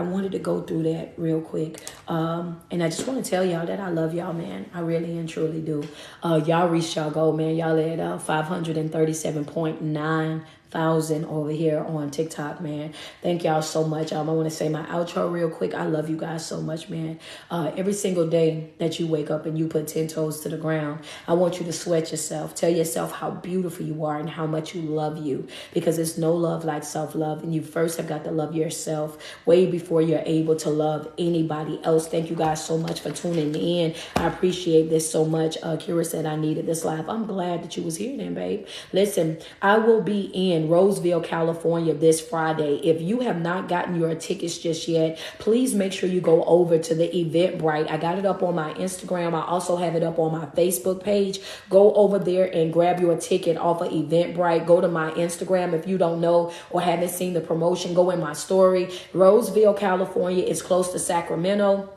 wanted to go through that real quick. And I just want to tell y'all that I love y'all, man. I really and truly do. Y'all reached y'all goal, man. Y'all at 537.9 thousand over here on TikTok, man. Thank y'all so much. I want to say my outro real quick. I love you guys so much, man. Every single day that you wake up and you put 10 toes to the ground, I want you to sweat yourself. Tell yourself how beautiful you are and how much you love you, because there's no love like self-love. And you first have got to love yourself way before you're able to love anybody else. Thank you guys so much for tuning in. I appreciate this so much. Kira said I needed this live. I'm glad that you was here then, babe. Listen, I will be in Roseville, California this Friday. If you have not gotten your tickets just yet, please make sure you go over to the Eventbrite. I got it up on my Instagram. I also have it up on my Facebook page. Go over there and grab your ticket off of Eventbrite. Go to my Instagram if you don't know or haven't seen the promotion. Go in my story. Roseville, California is close to Sacramento.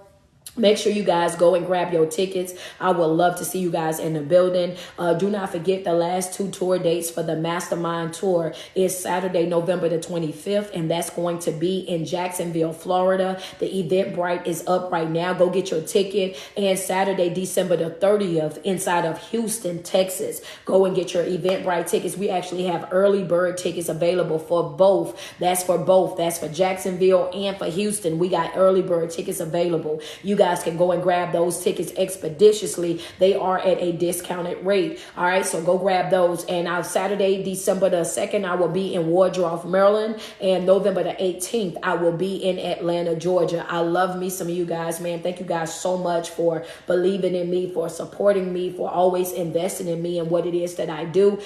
Make sure you guys go and grab your tickets. I would love to see you guys in the building. Do not forget the last 2 tour dates for the Mastermind Tour is Saturday, November the 25th, and that's going to be in Jacksonville, Florida. The Eventbrite is up right now. Go get your ticket. And Saturday, December the 30th, inside of Houston, Texas. Go and get your Eventbrite tickets. We actually have early bird tickets available for both. That's for both. That's for Jacksonville and for Houston. We got early bird tickets available. You guys can go and grab those tickets expeditiously. They are at a discounted rate. All right, so go grab those. And on Saturday, December the 2nd, I will be in Wardroff, Maryland. And November the 18th, I will be in Atlanta, Georgia. I love me some of you guys, man. Thank you guys so much for believing in me, for supporting me, for always investing in me and what it is that I do.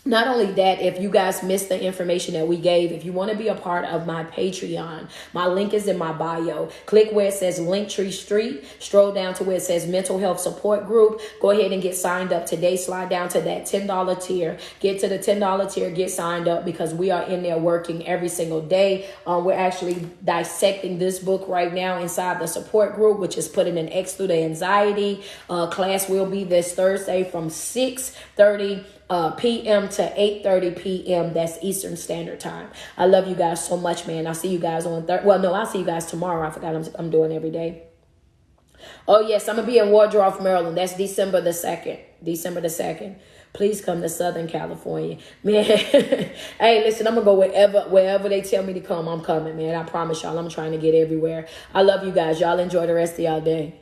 Not only that, if you guys missed the information that we gave, if you want to be a part of my Patreon, my link is in my bio. Click where it says Linktree Street. Stroll down to where it says Mental Health Support Group. Go ahead and get signed up today. Slide down to that $10 tier. Get to the $10 tier. Get signed up because we are in there working every single day. We're actually dissecting this book right now inside the support group, which is putting an X through the anxiety. Class will be this Thursday from 6:30 p.m. to 8:30 p.m. That's Eastern Standard Time. I love you guys so much, man. I'll see you guys on I'll see you guys tomorrow. I forgot I'm doing every day. Oh, yes, I'm going to be in Wardrobe, Maryland. That's December the 2nd. December the 2nd. Please come to Southern California. Man, hey, listen, I'm going to go wherever they tell me to come, I'm coming, man. I promise y'all, I'm trying to get everywhere. I love you guys. Y'all enjoy the rest of y'all day.